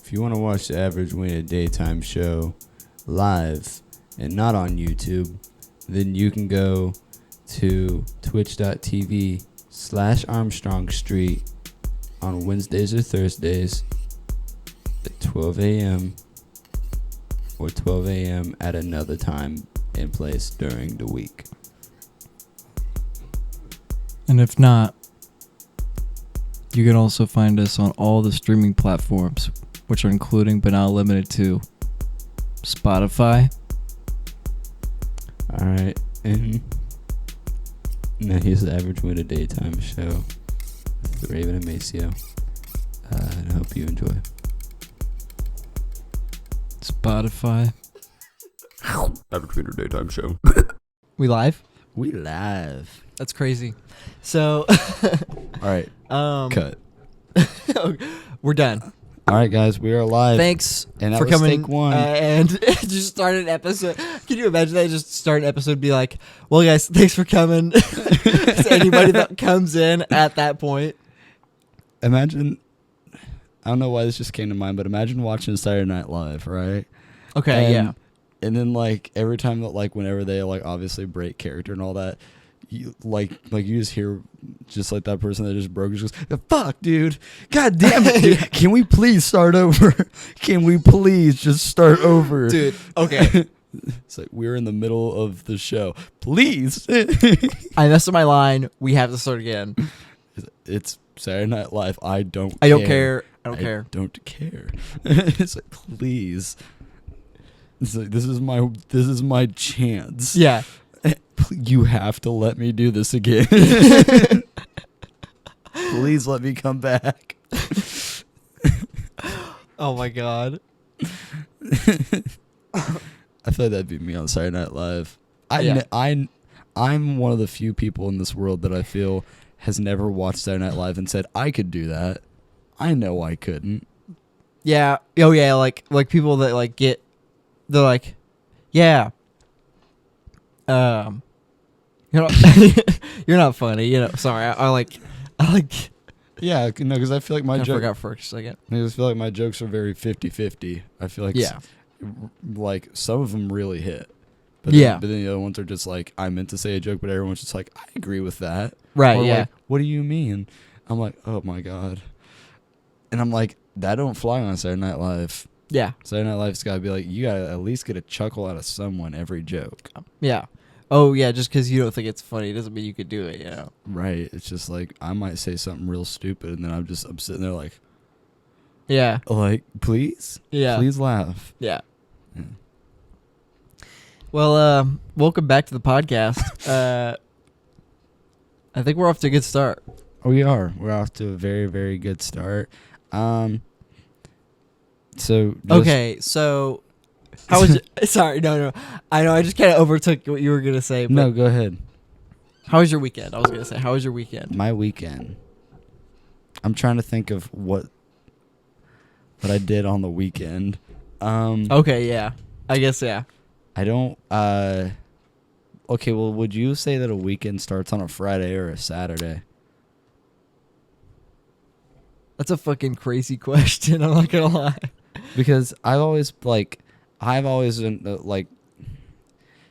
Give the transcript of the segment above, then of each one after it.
If you want to watch the Average Weiner Daytime Show live and not on YouTube, then you can go to twitch.tv/Armstrong Street on Wednesdays or Thursdays at 12 a.m. or 12 a.m. at another time and place during the week. And if not, you can also find us on all the streaming platforms, which are including but not limited to Spotify. All right. And now here's the Average Weiner Daytime Show with Raven and Maceo. I hope you enjoy. Spotify. Average Weiner Daytime Show. We live? We live. That's crazy. So, All right. Cut. We're done. All right, guys, we are live. Thanks And that for was coming. take one. And just start an episode. Can you imagine that? Just start an episode and be like, well, guys, thanks for coming. To anybody that comes in at that point. Imagine, I don't know why this just came to mind, but imagine watching Saturday Night Live, right? Okay, yeah. And then, like, every time that, like, whenever they, like, obviously break character and all that, you you just hear just like that person that just broke just goes, fuck, dude, god damn it, dude. Can we please start over? Can we please just start over, Dude? Okay. It's like we're in the middle of the show, please. I messed up my line. We have to start again. It's Saturday Night Live. I don't care. Don't care. It's like, please. It's like this is my chance. Yeah. You have to let me do this again. Please let me come back. Oh my god. I feel like that'd be me on Saturday Night Live. I'm one of the few people in this world that I feel has never watched Saturday Night Live and said I could do that. I know I couldn't. Yeah. Oh yeah. Like people that like get, they're like, yeah. You're not funny. You know. Sorry. I like. Yeah, no, because I feel like I forgot for a second. I just feel like my jokes are very 50-50. I feel like like some of them really hit. But then the other ones are just like, I meant to say a joke, but everyone's just like, I agree with that. Right, or yeah. Like, what do you mean? I'm like, oh my God. And I'm like, that don't fly on Saturday Night Live. Yeah. Saturday Night Live's got to be like, you got to at least get a chuckle out of someone every joke. Yeah. Oh, yeah, just because you don't think it's funny doesn't mean you could do it, you know? Right. It's just like, I might say something real stupid, and then I'm sitting there like, yeah. Like, please? Yeah. Please laugh. Yeah. Well, welcome back to the podcast. I think we're off to a good start. We are. We're off to a very, very good start. So how was it? Sorry, no. I know I just kind of overtook what you were going to say. But no, go ahead. How was your weekend? I was going to say, how was your weekend? My weekend. I'm trying to think of what I did on the weekend. Okay, yeah. I guess, yeah. I don't, okay, well, would you say that a weekend starts on a Friday or a Saturday? That's a fucking crazy question. I'm not going to lie. Because I've always been, like,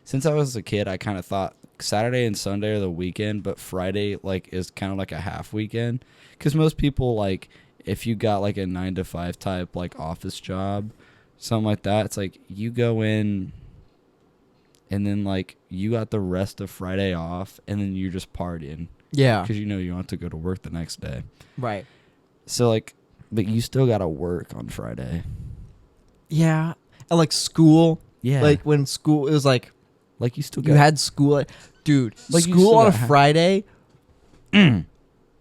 since I was a kid, I kind of thought Saturday and Sunday are the weekend, but Friday, like, is kind of like a half weekend. Because most people, like, if you got, like, a 9-to-5 type, like, office job, something like that, it's like you go in and then, like, you got the rest of Friday off, and then you're just partying. Yeah. Because you know you don't have to go to work the next day. Right. So, like, but you still got to work on Friday. Yeah. And, like, school. Yeah. Like, when school, it was like you still you had school. Dude, like school on a Friday,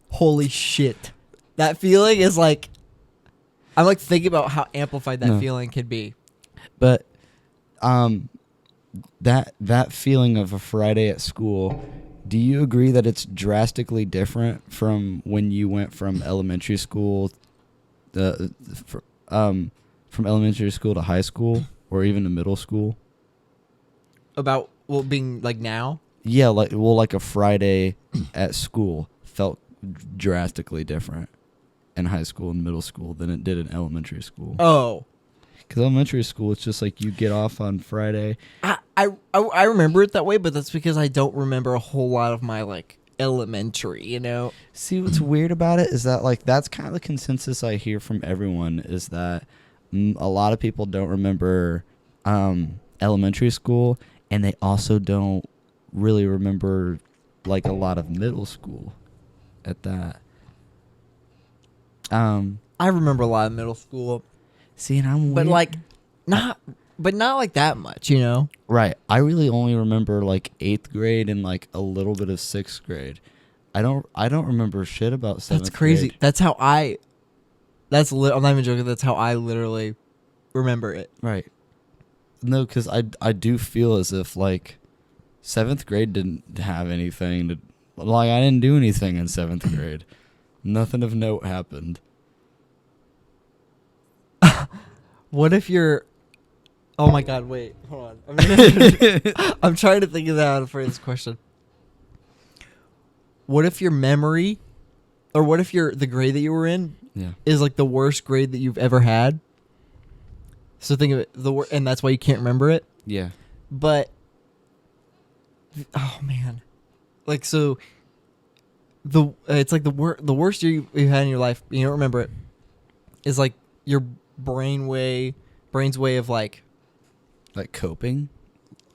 holy shit. That feeling is like, I'm, like, thinking about how amplified that feeling could be. But, that feeling of a Friday at school, do you agree that it's drastically different from when you went from elementary school, from elementary school to high school or even to middle school? About being like now? Yeah, like a Friday at school felt drastically different. in high school and middle school than it did in elementary school. Oh. Because elementary school, it's just like you get off on Friday. I remember it that way, but that's because I don't remember a whole lot of my like elementary, you know. See, what's weird about it is that like that's kind of the consensus I hear from everyone is that a lot of people don't remember elementary school, and they also don't really remember like a lot of middle school at that. I remember a lot of middle school. See, and I'm but weird. like not like that much, you know. Right. I really only remember like 8th grade and like a little bit of 6th grade. I don't remember shit about 7th grade. That's crazy. That's how I'm not even joking. That's how I literally remember it. Right. No, because I do feel as if like 7th grade didn't have anything to, like I didn't do anything in 7th grade. Nothing of note happened. What if you're... Oh my god, wait. Hold on. I'm trying to think of that for this question. What if your memory, or what if the grade that you were in is like the worst grade that you've ever had? So think of it, and that's why you can't remember it? Yeah. But, oh man. Like, so, it's like the worst year you've had in your life, you don't remember it, is like your brain's way of like coping,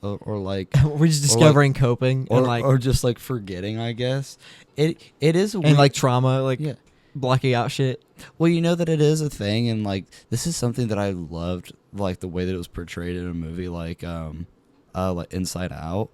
or like we're just discovering coping, or and like, or just like forgetting. I guess it is a and weird, like trauma, like yeah. blocking out shit. Well, you know that it is a thing, and like this is something that I loved, like the way that it was portrayed in a movie like Inside Out,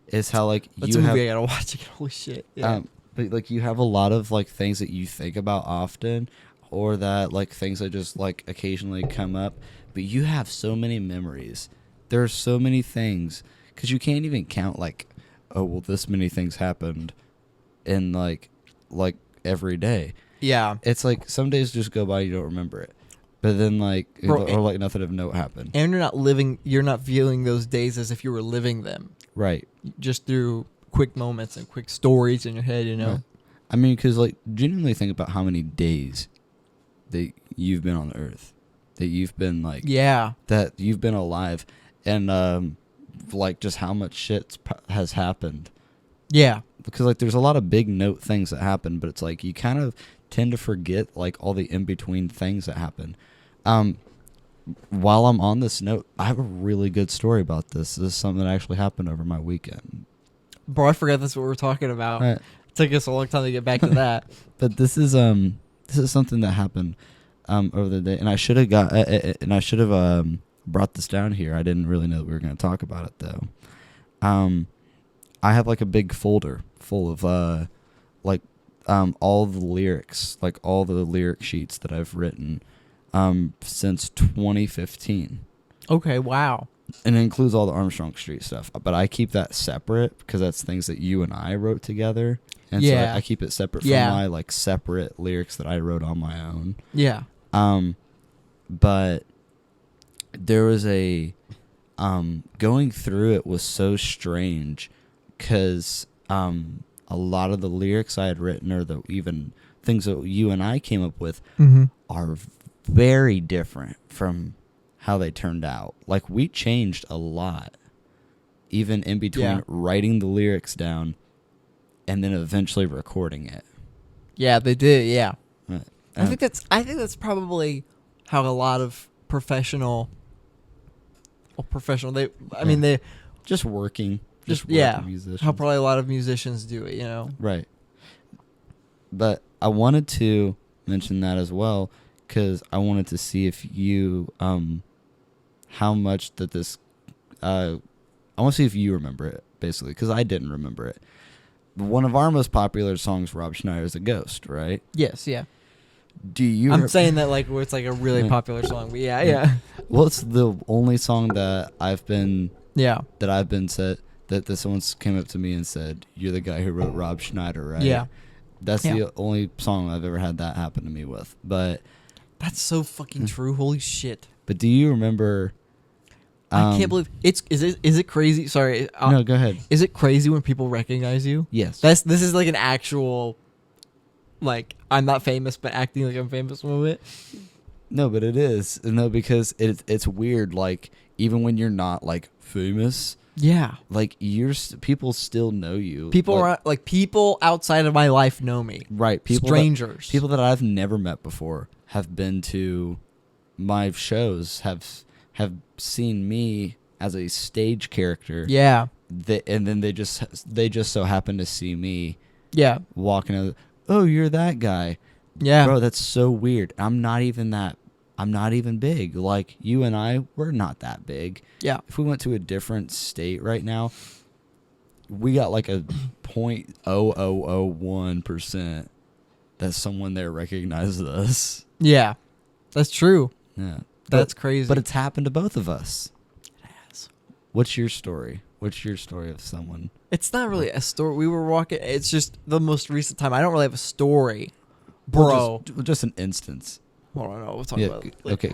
is how like That's you a have movie I gotta watch again. Holy shit! Yeah. But like you have a lot of like things that you think about often, or that like things that just like occasionally come up, but you have so many memories. There are so many things because you can't even count like, oh well, this many things happened in like every day. Yeah. It's like some days just go by, you don't remember it, but then like Bro, or like nothing of note happened. And you're not viewing those days as if you were living them. Right. Just through quick moments and quick stories in your head, you know. Right. I mean, because like genuinely think about how many days that you've been on Earth, that you've been like, that you've been alive, and like just how much shit has happened. Yeah. Because like there's a lot of big note things that happen, but it's like you kind of tend to forget like all the in between things that happen. While I'm on this note, I have a really good story about this. This is something that actually happened over my weekend. Bro, I forgot that's what we were talking about. Right. It took us a long time to get back to that. But this is something that happened over the day, and I should have brought this down here. I didn't really know that we were going to talk about it though. I have like a big folder full of all the lyrics, like all the lyric sheets that I've written since 2015. Okay, wow. And it includes all the Armstrong Street stuff, but I keep that separate because that's things that you and I wrote together, and so I keep it separate from my like separate lyrics that I wrote on my own. Yeah. But there was going through it was so strange because a lot of the lyrics I had written, or even things that you and I came up with, are very different from how they turned out. Like we changed a lot, even in between writing the lyrics down and then eventually recording it. Yeah, they did. Yeah. Right. I think that's probably how a lot of professional. I mean, they just working. Musicians. How probably a lot of musicians do it, you know. Right. But I wanted to mention that as well because I wanted to see if you how much that this I want to see if you remember it basically because I didn't remember it. One of our most popular songs, Rob Schneider's "A Ghost," right? Yes, yeah. Do you? I'm saying that like where it's like a really popular song, but yeah. Well, it's the only song that I've been said that someone came up to me and said, "You're the guy who wrote Rob Schneider, right?" Yeah. That's the only song I've ever had that happen to me with. But that's so fucking true. Holy shit. But do you remember? I can't believe is it crazy? Sorry. No, go ahead. Is it crazy when people recognize you? Yes. This is like an actual like I'm not famous, but acting like I'm famous moment. No, but it is. No, because it's weird. Like, even when you're not, like, famous, Yeah. like, people still know you. People outside of my life know me. Right. Strangers. People that I've never met before have been to my shows, have seen me as a stage character. Yeah. And then they just so happen to see me Yeah. walking out. Oh, you're that guy. Yeah. Bro, that's so weird. I'm not even big. Like, you and I, we're not that big. Yeah. If we went to a different state right now, we got like a 0.0001% that someone there recognizes us. Yeah. That's true. Yeah. That's crazy. But it's happened to both of us. It has. What's your story? What's your story of someone? It's not really a story. We were walking. It's just the most recent time. I don't really have a story, bro. Well, just an instance. Hold on, we'll talk about it later. Okay.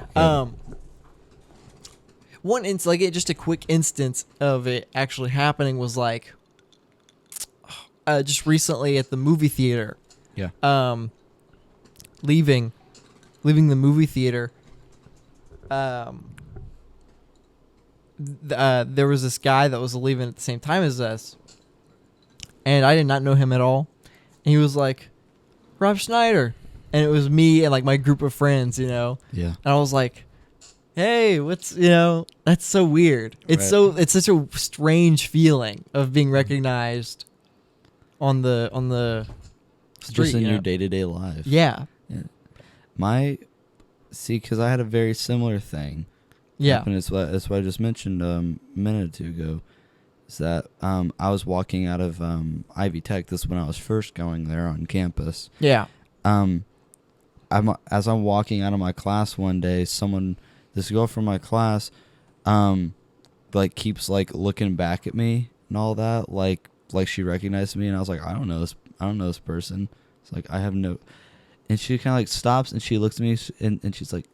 Just a quick instance of it actually happening was like, just recently at the movie theater. Yeah. Leaving the movie theater. There was this guy that was leaving at the same time as us, and I did not know him at all. And he was like, Rob Schneider. And it was me and like my group of friends, you know. Yeah. And I was like, hey, that's so weird. It's such a strange feeling of being recognized on the street. Just in your day-to-day life. Yeah. Because I had a very similar thing. Yeah. And it's what I just mentioned a minute or two ago. Is that I was walking out of Ivy Tech. This is when I was first going there on campus. Yeah. As I'm walking out of my class one day, this girl from my class, like keeps like looking back at me and all that, like she recognized me, and I was like, I don't know this person. It's like I have no, and she kind of like stops and she looks at me and she's like,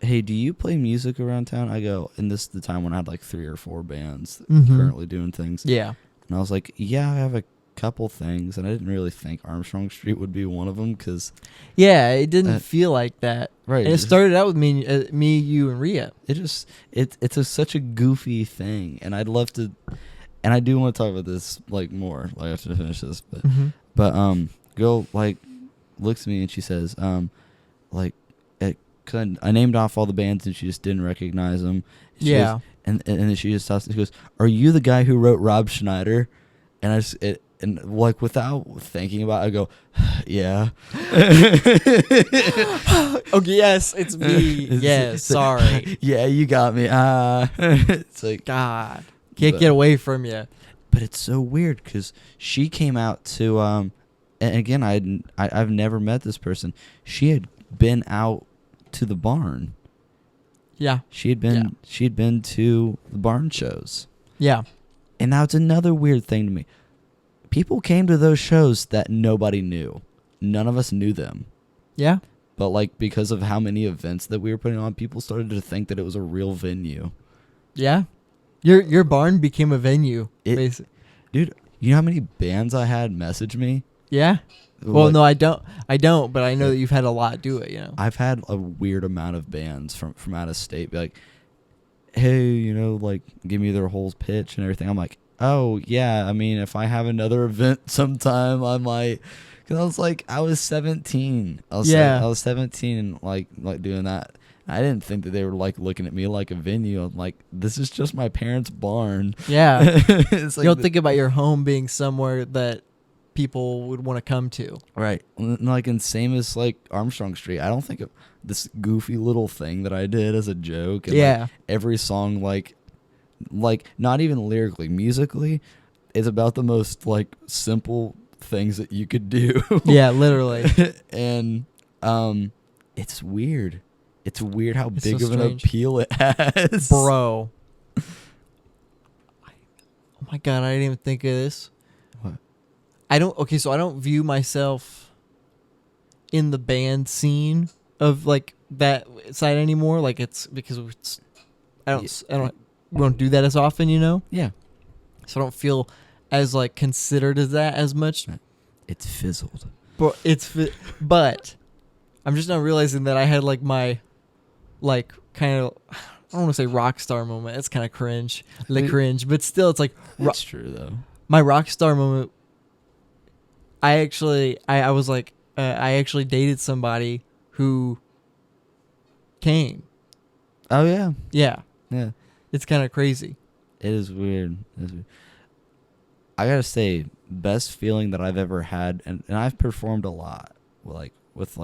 hey, do you play music around town? I go, and this is the time when I had like 3 or 4 bands currently doing things. Yeah. And I was like, yeah, I have a couple things, and I didn't really think Armstrong Street would be one of them because it didn't feel like that, right? And it started out with me, you, and Rhea. It's such a goofy thing, and I'd love to, and I do want to talk about this like more like after I finish this, but girl like looks at me and she says I named off all the bands and she just didn't recognize them. She goes, and then she just stops and she goes, "Are you the guy who wrote Rob Schneider?" And and like without thinking about it, I go, "Yeah." Okay, yes, it's me. Yes, sorry. Yeah, you got me. It's like, God, can't get away from you. But it's so weird because she came out to, and again, I've never met this person. She had been out to the barn. Yeah, she had been to the barn shows. Yeah, and now it's another weird thing to me. People came to those shows that nobody knew. None of us knew them. Yeah. But like because of how many events that we were putting on, people started to think that it was a real venue. Yeah. Your barn became a venue, basically. Dude, you know how many bands I had message me? Yeah. Well, no, I don't, but I know that you've had a lot do it, you know. I've had a weird amount of bands from out of state be like, hey, like give me their whole pitch and everything. I'm like, oh, yeah, I mean, if I have another event sometime, I might. Because I was 17. I was 17 and like doing that. I didn't think that they were like looking at me like a venue. I'm like, this is just my parents' barn. Yeah. It's like you don't think about your home being somewhere that people would want to come to. Right. And same as like Armstrong Street. I don't think of this goofy little thing that I did as a joke. And like, every song, like not even lyrically, musically, is about the most like simple things that you could do. Yeah, literally. And it's weird. It's weird how big so of an strange. appeal it has. Bro. Oh my God, I didn't even think of this. What? So I don't view myself in the band scene of like that side anymore. Like it's because we don't do that as often, you know? Yeah. So I don't feel as like considered as that as much. It's fizzled. But I'm just now realizing that I had like my like kind of I don't want to say rock star moment. It's kind of cringe, but still, it's like That's true though. my rock star moment. I was like I actually dated somebody who came. Oh yeah, Yeah, yeah. it's kind of crazy. It is weird. I gotta say, best feeling that I've ever had, and I've performed a lot, with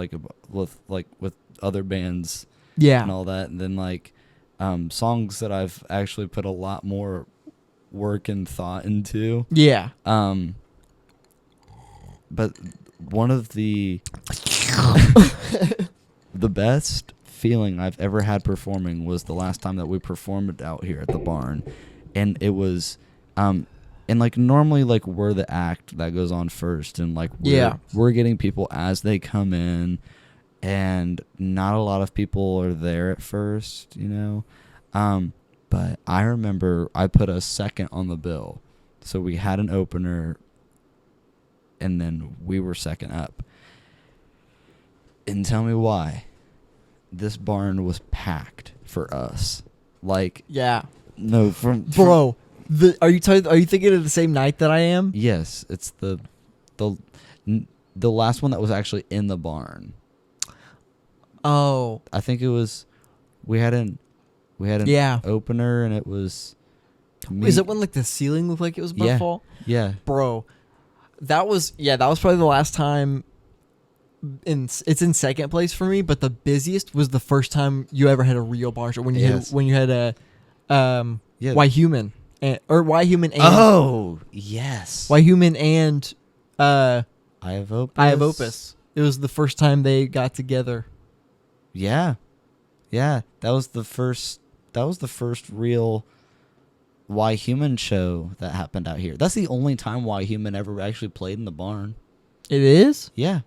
other bands, Yeah, and all that, and then songs that I've actually put a lot more work and thought into. yeah. But one of the the best feeling I've ever had performing was the last time that we performed out here at the barn, and it was and normally we're the act that goes on first, and we're getting people as they come in, and not a lot of people are there at first, but I remember I put a second on the bill, so we had an opener and then we were second up. And tell me why this barn was packed for us. Yeah. No, Bro, are you thinking of the same night that I am? Yes, it's the last one that was actually in the barn. Oh, I think it was we had an opener, and it was is it when the ceiling looked like it was about to fall? Yeah. Bro, that was probably the last time. It's in second place for me, but the busiest was the first time you ever had a real barn show when you had a Why Human or Why Human and oh yes Why Human and I Have Opus. It was the first time they got together. Yeah, that was the first real Why Human show that happened out here. That's the only time Why Human ever actually played in the barn. It is? Yeah.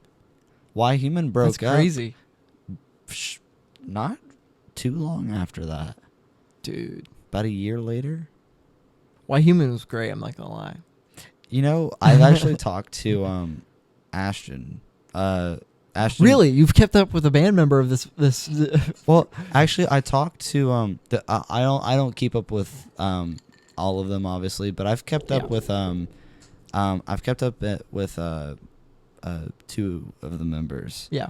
Why Human broke up. That's crazy. Not too long after that. Dude. About a year later. Why Human was great, I'm not gonna lie. I've actually talked to Ashton. Ashton. Really? You've kept up with a band member of this Well, actually I talked to I don't keep up with all of them, obviously, but I've kept up with two of the members. Yeah.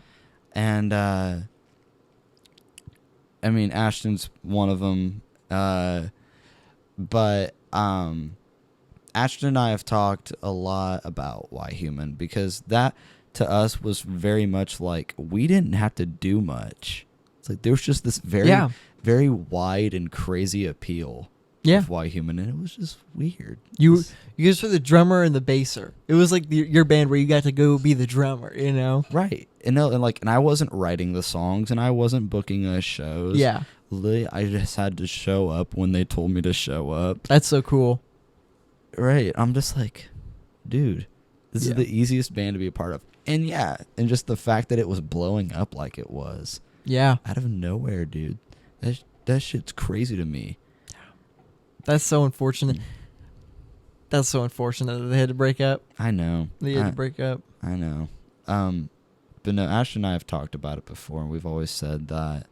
And I mean, Ashton's one of them. But Ashton and I have talked a lot about Why Human, because that to us was very much we didn't have to do much. It's there was just this very very wide and crazy appeal of Why Human, and it was just weird. You guys were the drummer and the basser. It was your band where you got to go be the drummer, Right. And I wasn't writing the songs, and I wasn't booking us shows. Yeah. Literally, I just had to show up when they told me to show up. That's so cool. Right. I'm just dude, this is the easiest band to be a part of. And and just the fact that it was blowing up like it was. Yeah. Out of nowhere, dude. That shit's crazy to me. That's so unfortunate. That's so unfortunate that they had to break up. I know. They had to break up. I know. But no, Ash and I have talked about it before, and we've always said that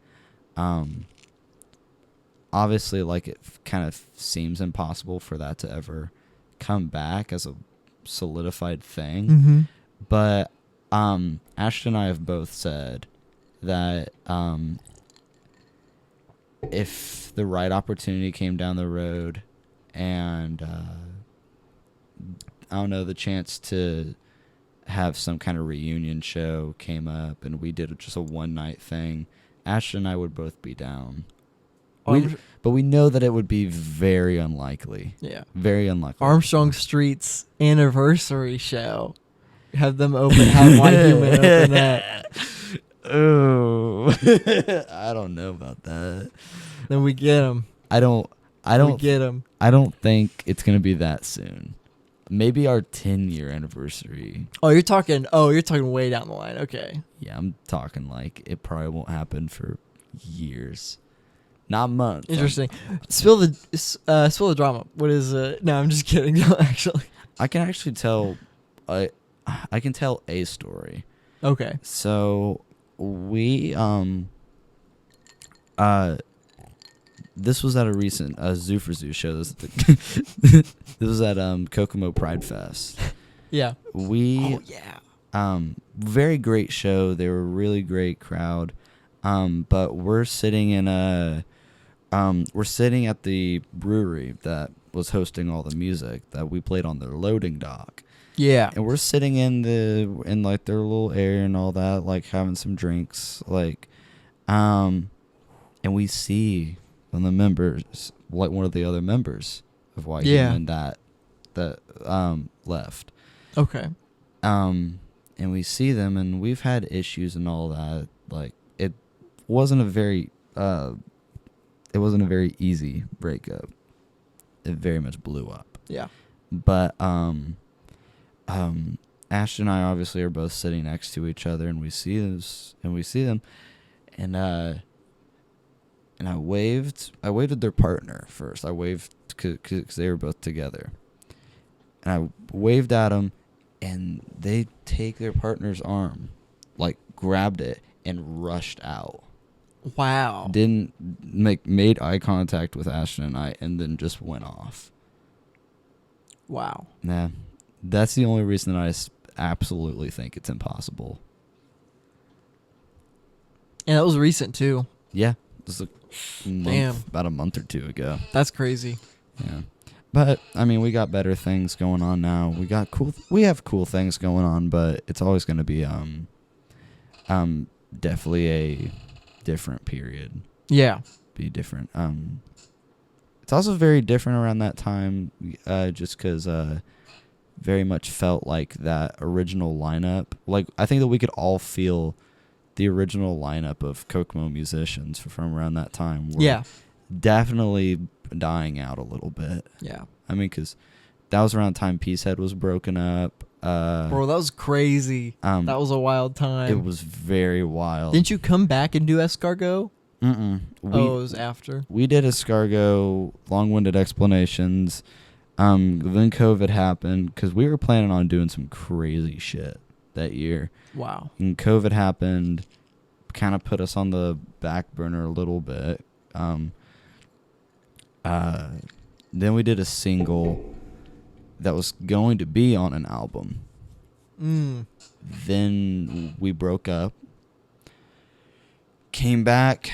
obviously it kind of seems impossible for that to ever come back as a solidified thing. Mm-hmm. But Ash and I have both said that if the right opportunity came down the road, and I don't know, the chance to have some kind of reunion show came up, and we did just a one-night thing, Ash and I would both be down. But we know that it would be very unlikely. Yeah. Very unlikely. Armstrong Street's anniversary show. Have them have Why Human open that. Oh. I don't know about that. Then we get them. I don't get them. I don't think it's going to be that soon. Maybe our 10-year anniversary. Oh, you're talking way down the line. Okay. Yeah, I'm talking it probably won't happen for years. Not months. Interesting. Spill the drama. What is no, I'm just kidding. Actually, I can actually tell I can tell a story. Okay. So we this was at a recent Zoo for Zoo show. This was at Kokomo Pride Fest. Yeah. We yeah. very great show. They were a really great crowd. But we're sitting at the brewery that was hosting all the music that we played on their loading dock. Yeah. And we're sitting in like their little area and all that, like having some drinks, like, and we see one of the members, like one of the other members of White Human that left. Okay. And we see them, and we've had issues and all that. Like, it wasn't a very easy breakup. It very much blew up. Yeah. But Ashton and I obviously are both sitting next to each other, and we see them, and I waved at their partner first. I waved because they were both together, and I waved at them, and they take their partner's arm, like grabbed it and rushed out. Wow. Didn't made eye contact with Ashton and I, and then just went off. Wow. Nah, that's the only reason that I absolutely think it's impossible. And that was recent too. Yeah, it was about a month or two ago. That's crazy. Yeah, but I mean, we got better things going on now. We have cool things going on, but it's always going to be definitely a different period. Yeah. Be different. It's also very different around that time, just because very much felt like that original lineup. Like, I think that we could all feel the original lineup of Kokomo musicians from around that time. Were definitely dying out a little bit. Yeah. I mean, because that was around the time Peacehead was broken up. Bro, that was crazy. That was a wild time. It was very wild. Didn't you come back and do Escargot? Mm-mm. It was after. We did Escargot, long-winded explanations. Then COVID happened because we were planning on doing some crazy shit that year. Wow. And COVID happened, kind of put us on the back burner a little bit. Then we did a single that was going to be on an album. Then we broke up. Came back,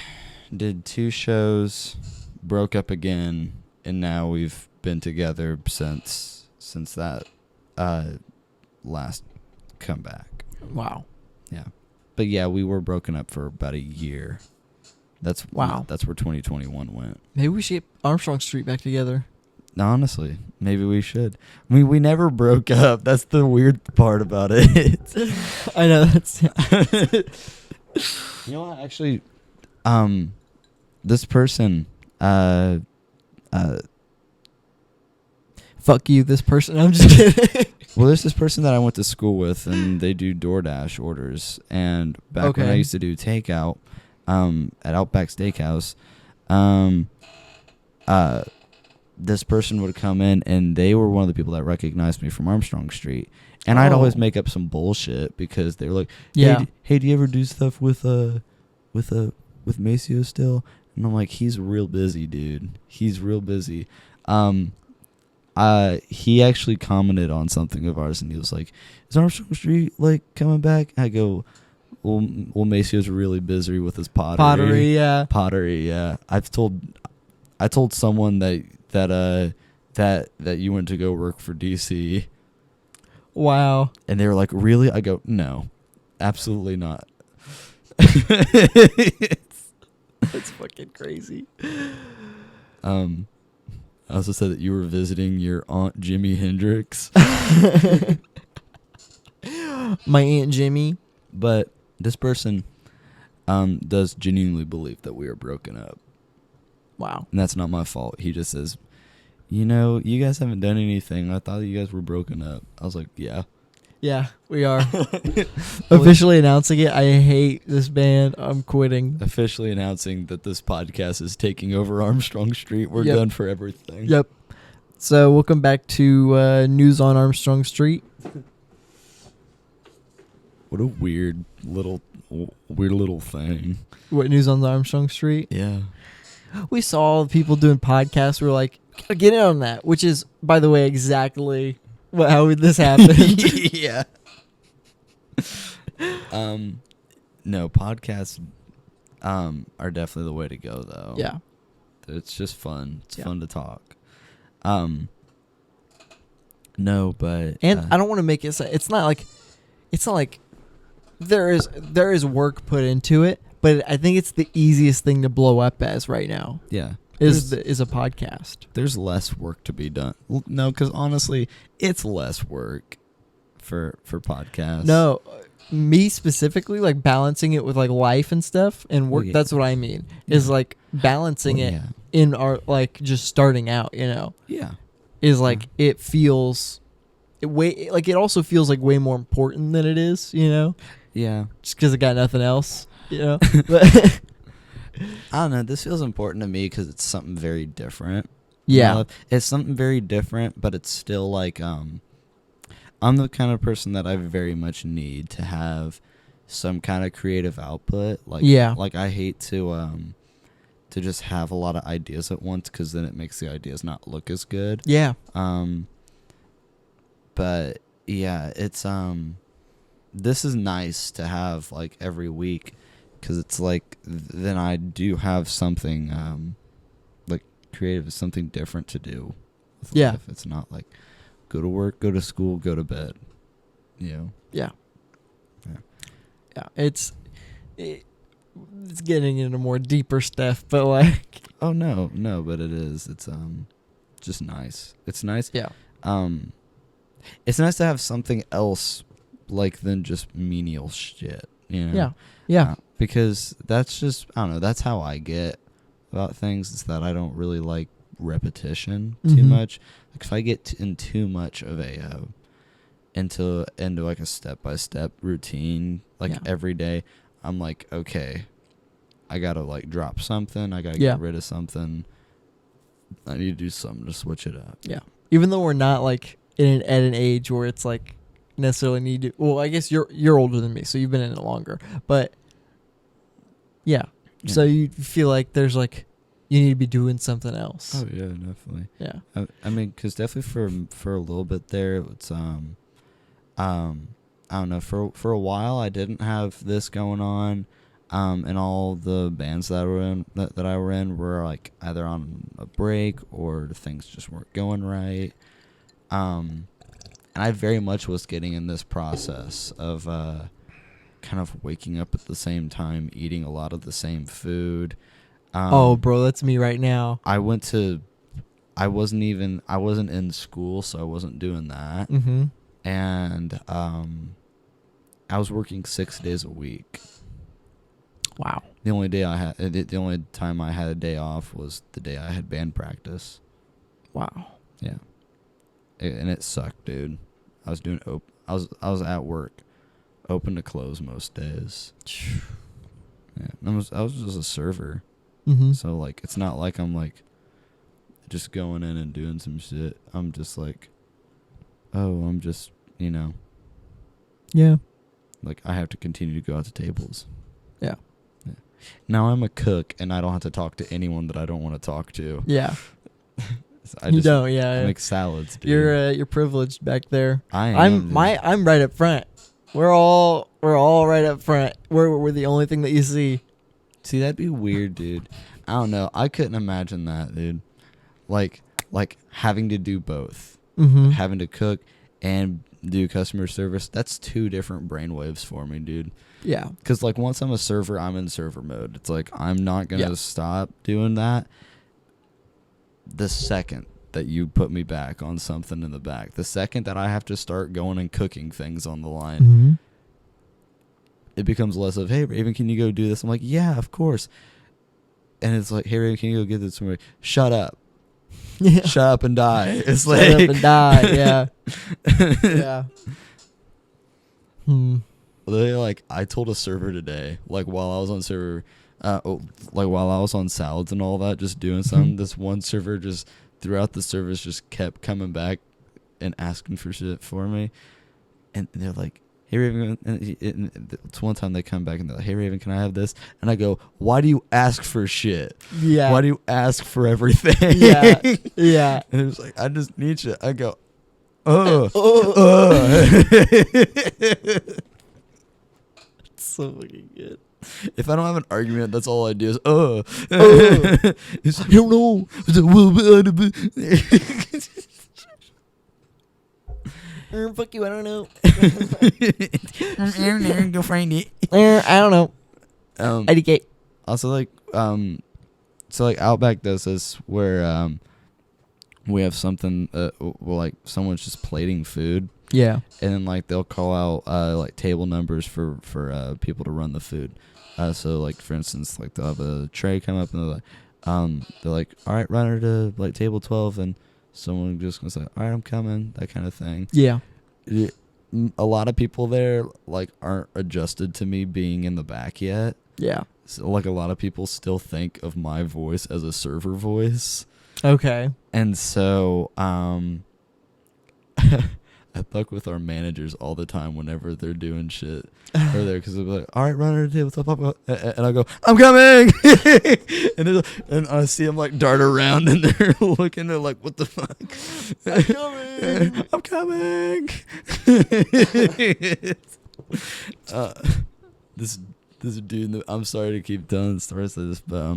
did 2 shows, broke up again, and now we've been together since that last comeback. Wow. Yeah. But yeah, we were broken up for about a year. That's where 2021 went. Maybe we should get Armstrong Street back together. Honestly, maybe we should. I mean, we never broke up. That's the weird part about it. I know. That's You know what? Actually, this person, fuck you, this person. I'm just kidding. well, there's this person that I went to school with, and they do DoorDash orders. And back when I used to do takeout, at Outback Steakhouse, this person would come in, and they were one of the people that recognized me from Armstrong Street. And I'd always make up some bullshit because they were like, hey, do you ever do stuff with Maceo still? And I'm like, he's real busy, dude. He's real busy. He actually commented on something of ours, and he was like, is Armstrong Street, like, coming back? I go, well, Maceo's really busy with his pottery. Pottery, yeah. I told someone that you went to go work for DC. Wow. And they were like, really? I go, no, absolutely not. That's fucking crazy. I also said that you were visiting your Aunt Jimi Hendrix. My Aunt Jimmy. But this person does genuinely believe that we are broken up. Wow. And that's not my fault. He just says, you know, you guys haven't done anything. I thought you guys were broken up. I was like, yeah. Yeah, we are. Officially announcing it. I hate this band. I'm quitting. Officially announcing that this podcast is taking over Armstrong Street. We're done for everything. Yep. So welcome back to news on Armstrong Street. What a weird little thing. What, News on the Armstrong Street? Yeah. We saw all the people doing podcasts. We're like, gotta get in on that, which is, by the way, exactly how this happened. Yeah. No, podcasts are definitely the way to go, though. Yeah. It's just fun. It's Yeah. fun to talk. No, but And I don't want to make it. It's not like there is work put into it, but I think it's the easiest thing to blow up as right now. yeah, Is a podcast. there's less work to be done. No, because honestly, it's less work for podcasts. No, me specifically, like balancing it with like life and stuff and work. Yeah. That's what I mean. Is Yeah. like balancing Well, it yeah. in our like just starting out. Yeah. Is like it feels. It also feels like way more important than it is. Yeah. Just because it got nothing else. But I don't know. This feels important to me because it's something very different. yeah. It's something very different, but it's still like I'm the kind of person that I very much need to have some kind of creative output. Like Yeah. Like I hate to just have a lot of ideas at once because then it makes the ideas not look as good. Yeah. But yeah, it's this is nice to have like every week because it's like then I do have something like creative, something different to do with Yeah. life. It's not like go to work, go to school, go to bed. Yeah. Yeah. Yeah. It's getting into more deeper stuff, but like Oh no, but it is. It's just nice. It's nice. yeah. It's nice to have something else like than just menial shit, Yeah. Yeah. because that's just I don't know, that's how I get about things is that I don't really like repetition too Mhm. much. Like if I get in too much of a into like a step-by-step routine like Yeah. every day, I'm like, okay, I got to like drop something, I got to Yeah. get rid of something. I need to do something to switch it up. Yeah. Even though we're not like at an age where it's like necessarily need to. Well, I guess you're older than me, so you've been in it longer. But yeah. Yeah. So you feel like there's like you need to be doing something else. Oh yeah, definitely. Yeah. I mean, because definitely for a little bit there, it's I don't know, for a while I didn't have this going on, and all the bands that I were in were like either on a break or things just weren't going right, and I very much was getting in this process of kind of waking up at the same time, eating a lot of the same food. Oh, bro, that's me right now. I wasn't in school, so I wasn't doing that. Mm-hmm. And I was working 6 days a week. Wow. The only time I had a day off was the day I had band practice. Wow. Yeah. And it sucked, dude. I was doing I was at work, open to close most days. Yeah. I was just a server. Mm-hmm. So like it's not like I'm like just going in and doing some shit. I'm just like, oh, I'm just, Yeah. like I have to continue to go out to tables. Yeah. Now I'm a cook and I don't have to talk to anyone that I don't want to talk to. Yeah. I You just don't. Yeah. I make salads, dude. You're privileged back there. I am. I'm dude. I'm right up front. We're all right up front. We're the only thing that you see. See, that'd be weird, dude. I don't know. I couldn't imagine that, dude. Like having to do both. Mm-hmm. Having to cook and do customer service. That's two different brainwaves for me, dude. Yeah. Because, like, once I'm a server, I'm in server mode. It's like, I'm not going to Yeah. stop doing that the second that you put me back on something in the back. The second that I have to start going and cooking things on the line, Mm-hmm. it becomes less of, hey, Raven, can you go do this? I'm like, yeah, of course. And it's like, hey, Raven, can you go get this? Shut up. Yeah. Shut up and die. It's Shut like, up and die. Yeah. Yeah. Literally, like, I told a server today, like, while I was on server, while I was on salads and all that, just doing something, this one server just, throughout the service, just kept coming back and asking for shit for me. And they're like, hey Raven, it's one time they come back and they're like, hey Raven, can I have this? And I go, why do you ask for shit? Yeah. Why do you ask for everything? Yeah. Yeah. And it was like, I just need shit. I go, It's so fucking good. If I don't have an argument, that's all I do is, It's like, I don't know. Fuck you, I don't know. Go find it. I don't know. IDK. Also, like, so like Outback does this where we have something, like someone's just plating food, Yeah. and then like they'll call out like table numbers for people to run the food. So like for instance, like they'll have a tray come up and they're like, all right, run her to like table 12, and someone just gonna say, all right, I'm coming, that kind of thing. Yeah. A lot of people there like aren't adjusted to me being in the back yet. Yeah. So, like a lot of people still think of my voice as a server voice. Okay. And so I fuck with our managers all the time whenever they're doing shit over there, because they'll be like, all right, run under the table, and I go, I'm coming. and I see them like dart around and they're looking, they're like, what the fuck? I'm coming. I'm coming. This dude in the, I'm sorry to keep telling stories like this, but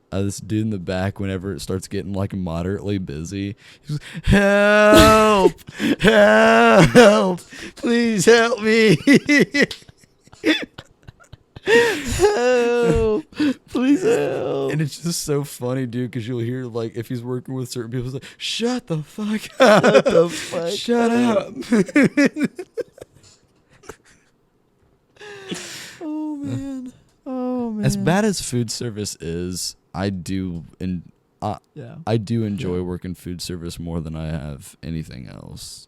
this dude in the back, whenever it starts getting like moderately busy, he's like, help, help, please help me. Help, please help. And it's just so funny, dude, because you'll hear like if he's working with certain people, it's like, shut the fuck up. Shut the fuck Shut up. Oh man. Oh man. As bad as food service is, I do enjoy working food service more than I have anything else.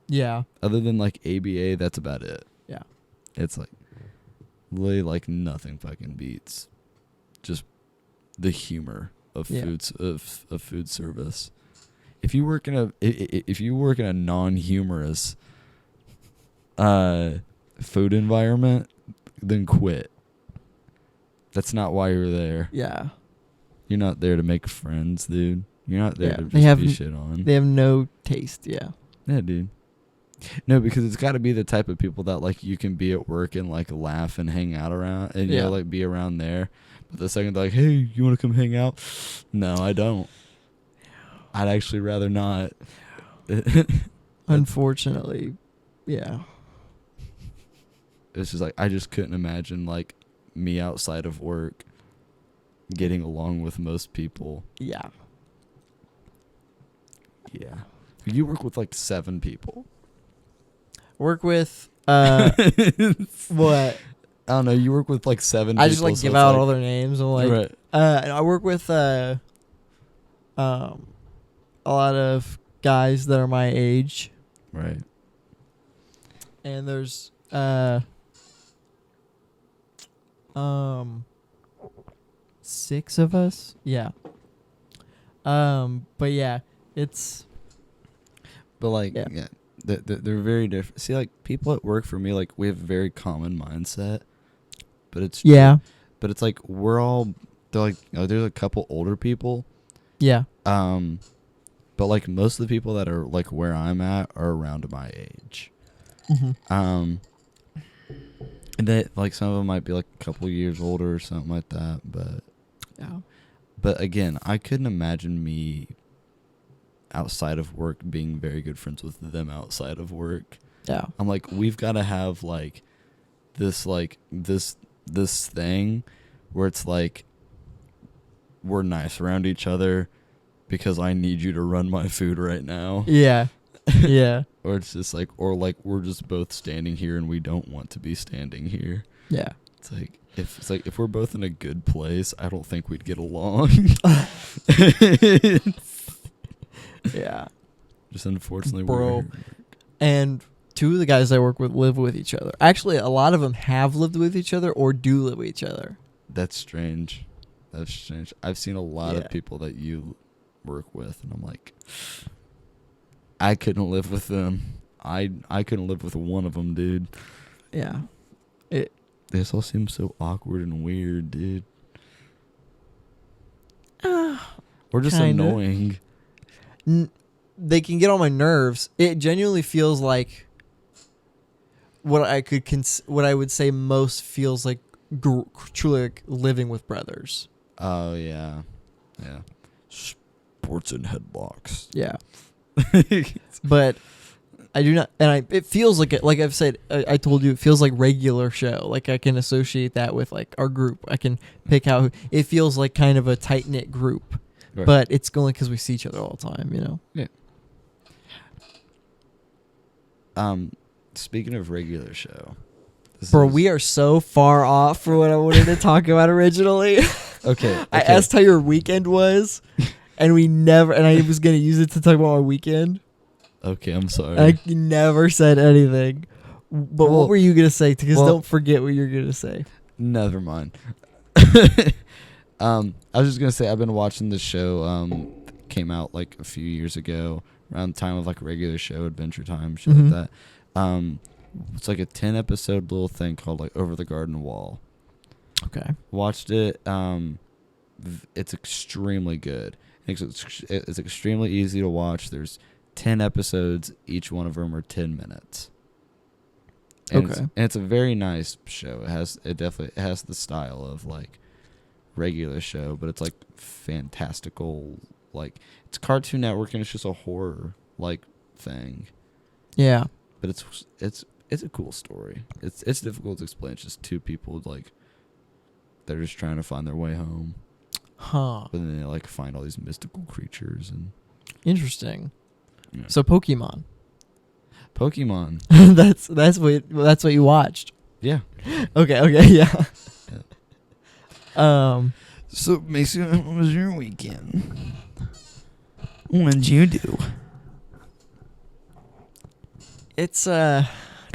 Yeah. Other than like ABA, that's about it. Yeah. It's like literally like nothing fucking beats just the humor of food service. If you work in a non-humorous food environment, then quit. That's not why you're there. Yeah. You're not there to make friends, dude. You're not there to they just have be shit on. They have no taste. Yeah. Yeah, dude. No, because it's got to be the type of people that like you can be at work and like laugh and hang out around, and you know, like be around there. But the second they're like, hey, you want to come hang out? No, I don't. I'd actually rather not. Unfortunately, yeah. It's just like I just couldn't imagine like me outside of work getting along with most people. Yeah. Yeah. You work with like 7 people. Work with what? I don't know. You work with like 7 people. I just like give out all their names. I'm like, right. And I work with a lot of guys that are my age. Right. And there's 6 of us. Yeah. But yeah, it's. But like, yeah, they're very different. See, like people at work for me, like we have a very common mindset, but it's but it's like we're all they're like there's a couple older people. Yeah. But like most of the people that are like where I'm at are around my age. Mm-hmm. And that like some of them might be like a couple years older or something like that, but yeah. But again, I couldn't imagine me outside of work being very good friends with them outside of work. Yeah. I'm like, we've got to have like this thing where it's like we're nice around each other because I need you to run my food right now. Yeah. Yeah. Or it's just like, or like we're just both standing here and we don't want to be standing here. Yeah. It's like if we're both in a good place, I don't think we'd get along. Yeah. Just unfortunately, bro. And 2 of the guys I work with live with each other. Actually, a lot of them have lived with each other or do live with each other. That's strange. I've seen a lot of people that you work with, and I'm like, I couldn't live with them. I couldn't live with one of them, dude. Yeah. It. This all seems so awkward and weird, dude. Or just Kinda. annoying. They can get on my nerves. It genuinely feels like what I would say most feels like truly like living with brothers. Oh, yeah. Yeah. Sports and headlocks. Yeah. But I do not, and it feels like it. Like I've said, I told you, it feels like regular show. Like I can associate that with like our group. I can pick out. It feels like kind of a tight knit group, Right. but it's only because we see each other all the time. You know. Yeah. Speaking of regular show, Bro, we are so far off for what I wanted to talk about originally. okay. I asked how your weekend was, and I was gonna use it to talk about my weekend. Okay, I'm sorry. I never said anything. But Well- what were you gonna say? Because well- don't forget what you're gonna say. Never mind. I was just gonna say I've been watching this show. Came out like a few years ago, around the time of like a regular show, Adventure Time, shit Mhm. like that. It's like a 10-episode little thing called like Over the Garden Wall. Okay. Watched it. It's extremely good. It's extremely easy to watch. There's 10 episodes. Each one of them are 10 minutes. And Okay. it's a very nice show. It definitely has the style of like regular show, but it's like fantastical. Like it's Cartoon Network and it's just a horror like thing. Yeah. But it's a cool story. It's difficult to explain. It's just two people like they're just trying to find their way home. Huh. But then they like find all these mystical creatures and Interesting. yeah. So Pokemon. Pokemon. that's what you watched. Yeah. Okay. Yeah. So Maceo, what was your weekend? What'd you do? It's a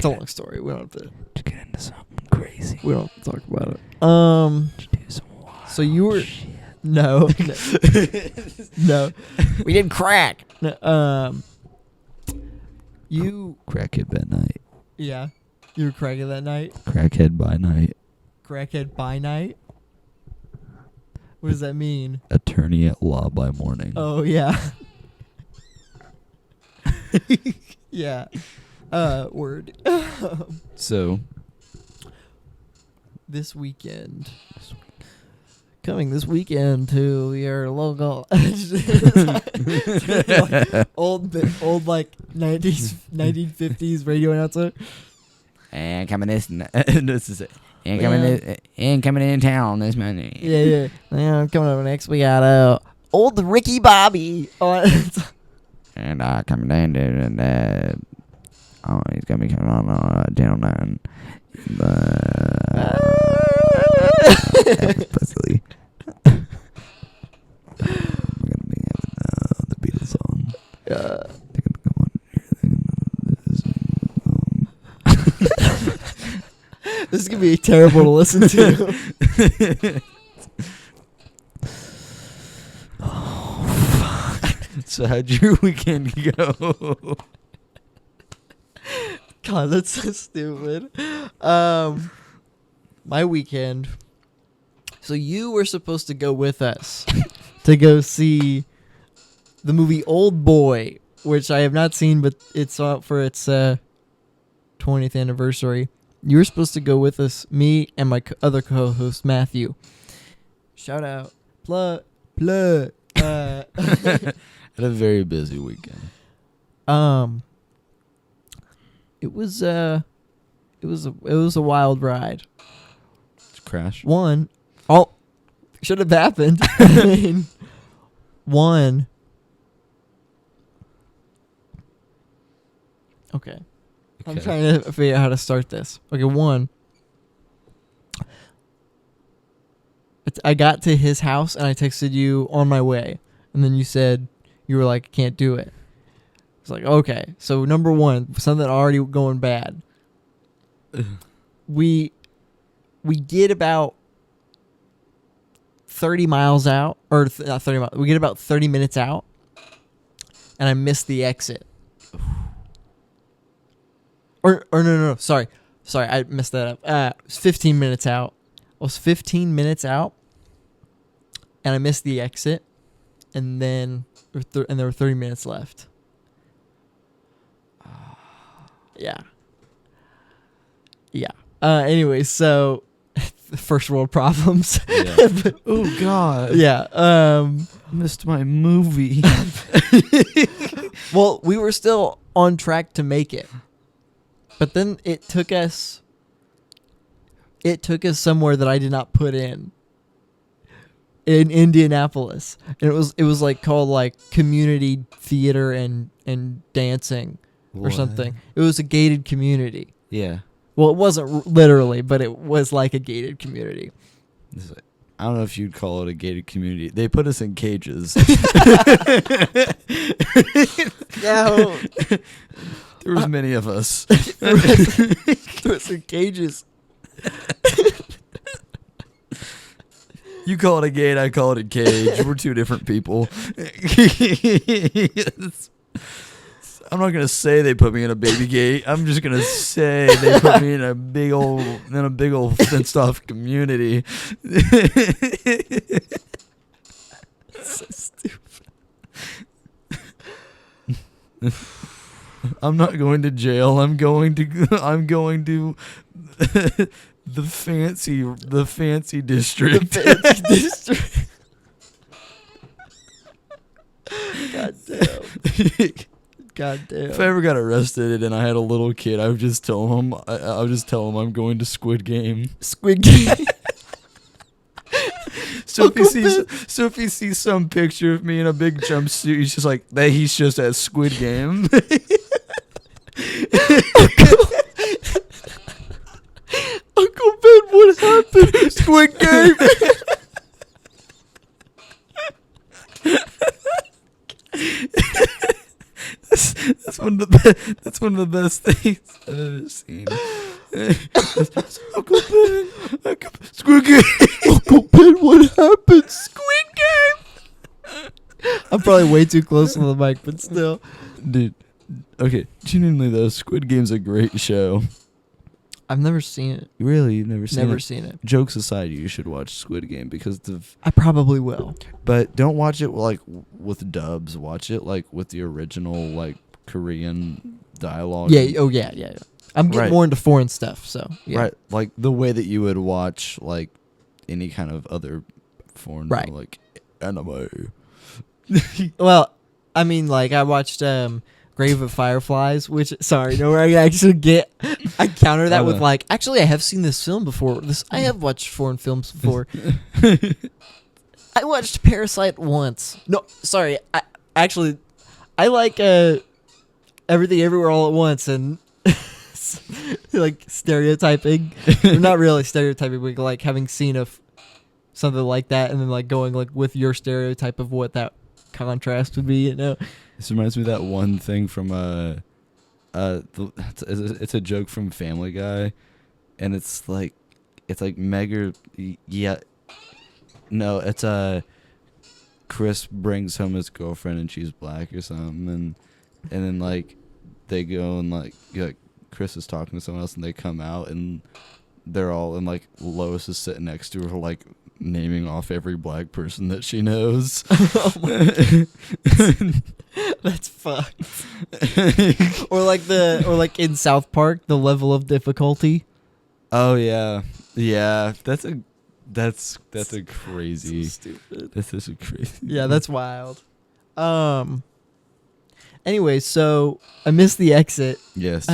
long story. We don't have To get into something crazy. to talk about it. Do some wild So you were shit. no. No. We did crack. No, you Crackhead by night. yeah. You were cracking that night. Crackhead by night. Crackhead by night. What does that mean? Attorney at law by morning. Oh yeah. Yeah. Word. So This weekend. Coming this weekend to your local old like 1950s radio announcer. and coming this is it. And coming in town this Monday. Yeah. Coming up next, we got old Ricky Bobby. And coming in and he's gonna be coming on down and especially we're gonna be having the Beatles on. They're gonna come on. This is gonna be terrible to listen to. So how'd your weekend go? God, that's so stupid. My weekend. So you were supposed to go with us to go see the movie Old Boy, which I have not seen, but it's out for its 20th anniversary. You were supposed to go with us, me and my other co-host Matthew. Shout out, plug. Had a very busy weekend. It was a wild ride. Crash. Should have happened. I mean, one. Okay. I'm trying to figure out how to start this. Okay, one. I got to his house and I texted you on my way, and then you said you were like, can't do it. It's like, okay. So number one, something already going bad. We get about 30 miles out, or not 30 miles. We get about 30 minutes out, and I missed the exit. Or no, sorry. Sorry, I messed that up. It was 15 minutes out. I was 15 minutes out, and I missed the exit, and then there were 30 minutes left. Yeah. Yeah. Anyway, so first world problems. Yeah. Oh God. Yeah. Missed my movie. Well, we were still on track to make it, but then it took us somewhere that I did not put in Indianapolis, and it was like called like community theater and dancing or something. It was a gated community. Yeah. Well, it wasn't literally, but it was like a gated community. I don't know if you'd call it a gated community. They put us in cages. Yeah. There was many of us. There was in cages. You call it a gate, I call it a cage. We're two different people. I'm not gonna say they put me in a baby gate. I'm just gonna say they put me in a big old fenced off community. So stupid. I'm not going to jail. I'm going to the fancy district. The fancy district. God damn. God damn. If I ever got arrested and I had a little kid, I would just tell him I'm going to Squid Game. Squid Game. So if he sees some picture of me in a big jumpsuit, he's just like, he's just at Squid Game. Uncle Ben, what happened? Squid Game. That's one of the best things I've ever seen. Uncle Ben, Squid Game. Uncle Ben, what happened? Squid Game. I'm probably way too close to the mic, but still. Dude, okay, genuinely though, Squid Game's a great show. I've never seen it. Really, you've never seen it? Never seen it. Jokes aside, you should watch Squid Game because I probably will. But don't watch it like with dubs. Watch it like with the original like Korean dialogue. Yeah. Oh yeah. I'm getting more into foreign stuff, so yeah. Right, like the way that you would watch like any kind of other foreign like anime. Well, I mean, like I watched Grave of Fireflies, which where I actually I counter that with like, actually I have seen this film before. I have watched foreign films before. I watched Parasite once. No, sorry. I like Everything Everywhere All at Once, and like stereotyping. Not really stereotyping, but like having seen something like that, and then like going like with your stereotype of what that contrast would be, you know. This reminds me of that one thing from it's a joke from Family Guy, and it's like Megger. Yeah, no, it's Chris brings home his girlfriend and she's black or something, and then like they go and like Chris is talking to someone else and they come out and they're all, and like Lois is sitting next to her like naming off every black person that she knows. Oh my God. That's fucked. or like in South Park, the level of difficulty. Oh yeah. That's a crazy. So stupid. That's just a crazy. Yeah, that's wild. Anyway, so I missed the exit. Yes.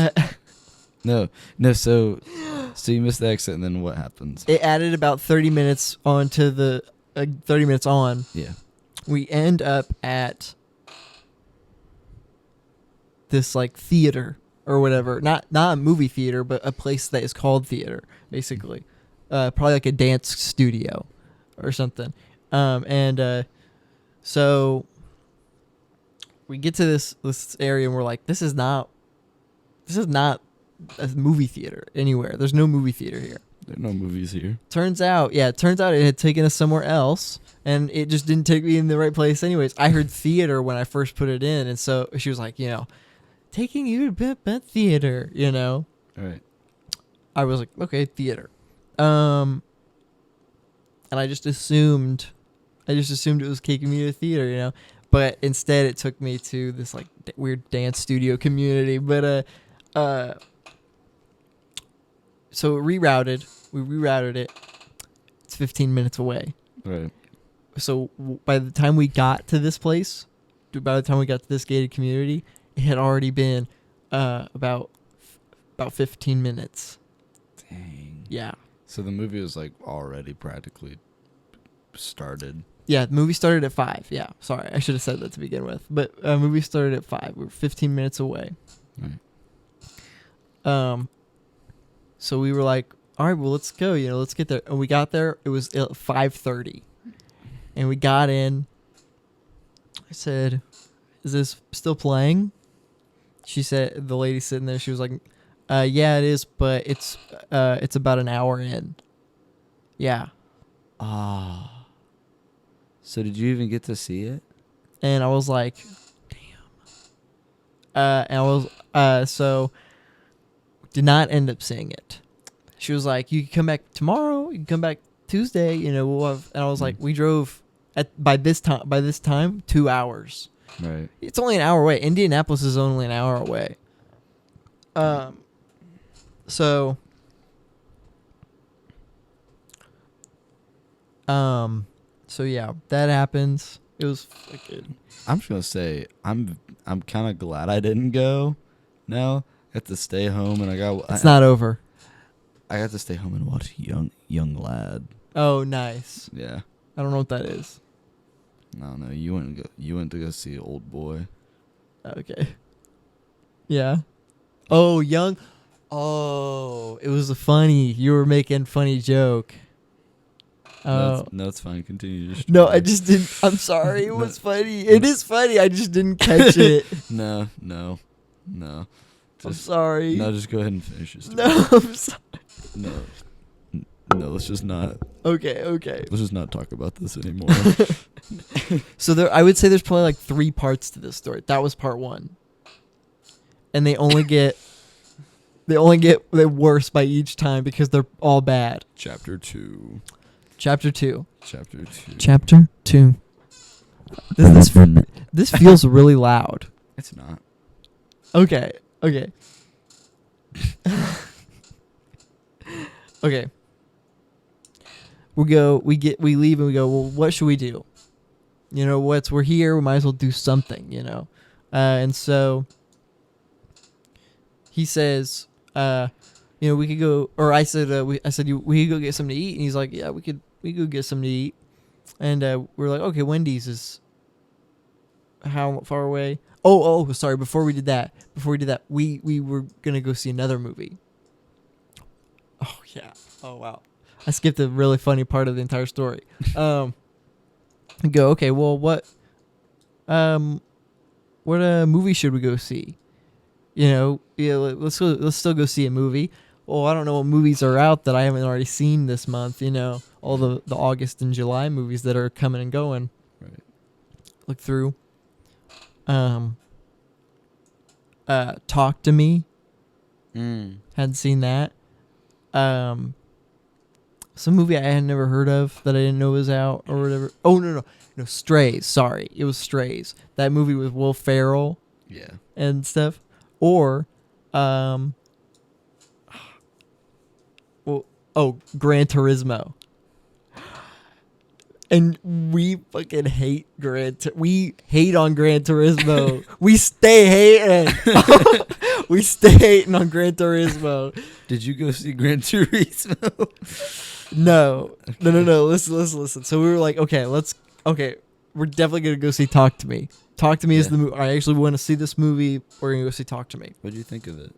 No. So you missed the exit, and then what happens? It added about 30 minutes onto the 30 minutes on. Yeah. We end up at this like theater or whatever, not a movie theater, but a place that is called theater, basically. Probably like a dance studio or something. So we get to this area and we're like, this is not a movie theater anywhere. There's no movie theater here. There are no movies here. Turns out it had taken us somewhere else, and it just didn't take me in the right place anyways. I heard theater when I first put it in, and so she was like, taking you to theater, All right. I was like, okay, theater. And I just assumed it was taking me to theater, you know. But instead, it took me to this like weird dance studio community. But so we rerouted it. It's 15 minutes away. Right. So by the time we got to this place, by the time we got to this gated community, it had already been about 15 minutes. Dang. Yeah. So the movie was like already practically started. Yeah, the movie started at 5. Yeah, sorry, I should have said that to begin with. But movie started at 5. We were 15 minutes away. Right. So we were like, all right, well, let's go. You know, let's get there. And we got there. It was 5:30, and we got in. I said, "Is this still playing?" She said, the lady sitting there, she was like, "Yeah, it is, but it's about an hour in." Yeah. Ah. So did you even get to see it? And I was like, damn. And I was, so did not end up seeing it. She was like, you can come back tomorrow. You can come back Tuesday. You know, we'll have, and I was like, we drove by this time, 2 hours. Right. It's only an hour away. Indianapolis is only an hour away. So yeah, that happens. It was fucking. I'm just gonna say I'm kind of glad I didn't go. Now I have to stay home, and It's not over. I got to stay home and watch Young Lad. Oh, nice. Yeah. I don't know what that is. I don't know. You went to go see Old Boy. Okay. Yeah. Oh, young. Oh, it was a funny. You were making a funny joke. No, it's fine. Continue. No, I just didn't. I'm sorry. It was funny. It is funny. I just didn't catch it. No. I'm sorry. No, just go ahead and finish this. No, I'm sorry. No, let's just not. Okay. Let's just not talk about this anymore. So I would say there's probably like 3 parts to this story. That was part 1, and they only get worse by each time because they're all bad. Chapter 2. This feels really loud. It's not. Okay. Okay. We leave and we go, well, what should we do? You know, we're here, we might as well do something, you know. And so he says, you know, we could go, or I said we could go get something to eat, and he's like, yeah, we could go get something to eat. And we're like, okay, Wendy's is how far away? Oh, sorry, before we did that, we were going to go see another movie. Oh, yeah. Oh, wow. I skipped a really funny part of the entire story. Go, okay, well, what movie should we go see? You know, yeah, let's still go see a movie. Well, I don't know what movies are out that I haven't already seen this month, you know, all the August and July movies that are coming and going. Right. Look through. Talk to Me. Hadn't seen that. Some movie I had never heard of that I didn't know was out or whatever. Oh, no, Strays. Sorry, it was Strays. That movie with Will Ferrell. Yeah. And stuff. Or, Gran Turismo. And we fucking hate we hate on Gran Turismo. We stay hating. We stay hating on Gran Turismo. Did you go see Gran Turismo? No. Listen. So we were like, okay, we're definitely going to go see Talk to Me. Talk to Me is the movie. I actually want to see this movie. We're going to go see Talk to Me. What do you think of it?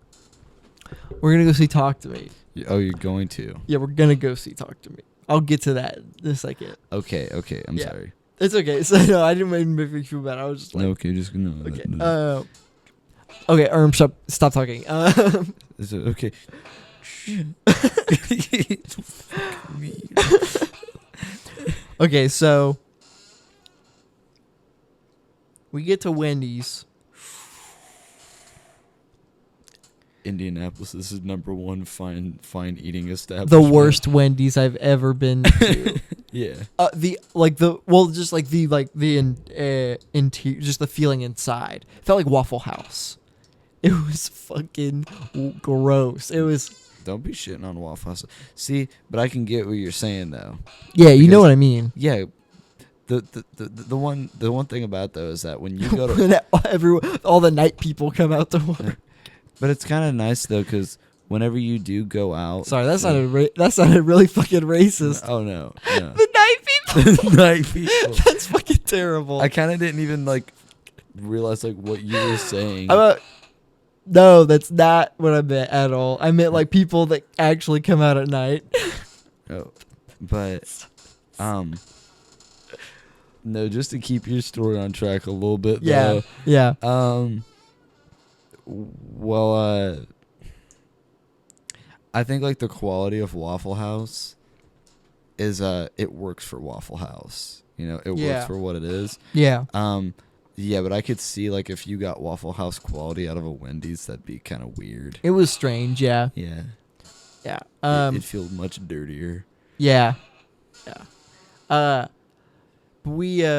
We're going to go see Talk to Me. Oh, you're going to? Yeah, we're going to go see Talk to Me. I'll get to that in a second. Okay. I'm sorry. It's okay. So, no, I didn't even make you feel bad. I was just like... No, okay, just... No. Okay. Okay, stop talking. Is it okay? Okay, so... We get to Wendy's. Indianapolis is the #1 fine eating establishment. The worst Wendy's I've ever been to. Yeah. Interior, just the feeling inside. It felt like Waffle House. It was fucking gross. It was. Don't be shitting on Waffle House. See, but I can get what you're saying though. Yeah, you know what I mean. Yeah. The one thing about though is that when you go to all the night people come out to work. But it's kind of nice though, because whenever you do go out. Sorry, that sounded really fucking racist. Oh no. The night people. The night people. That's fucking terrible. I kind of didn't even like realize like what you were saying. No, that's not what I meant at all. I meant like people that actually come out at night. Oh, but no, just to keep your story on track a little bit. Yeah. Though, Yeah. Well, I think like the quality of Waffle House is it works for Waffle House. You know, it works for what it is. Yeah. Yeah, but I could see like if you got Waffle House quality out of a Wendy's, that'd be kind of weird. It was strange. Yeah. Yeah. Yeah. It'd feel much dirtier. Yeah. Yeah.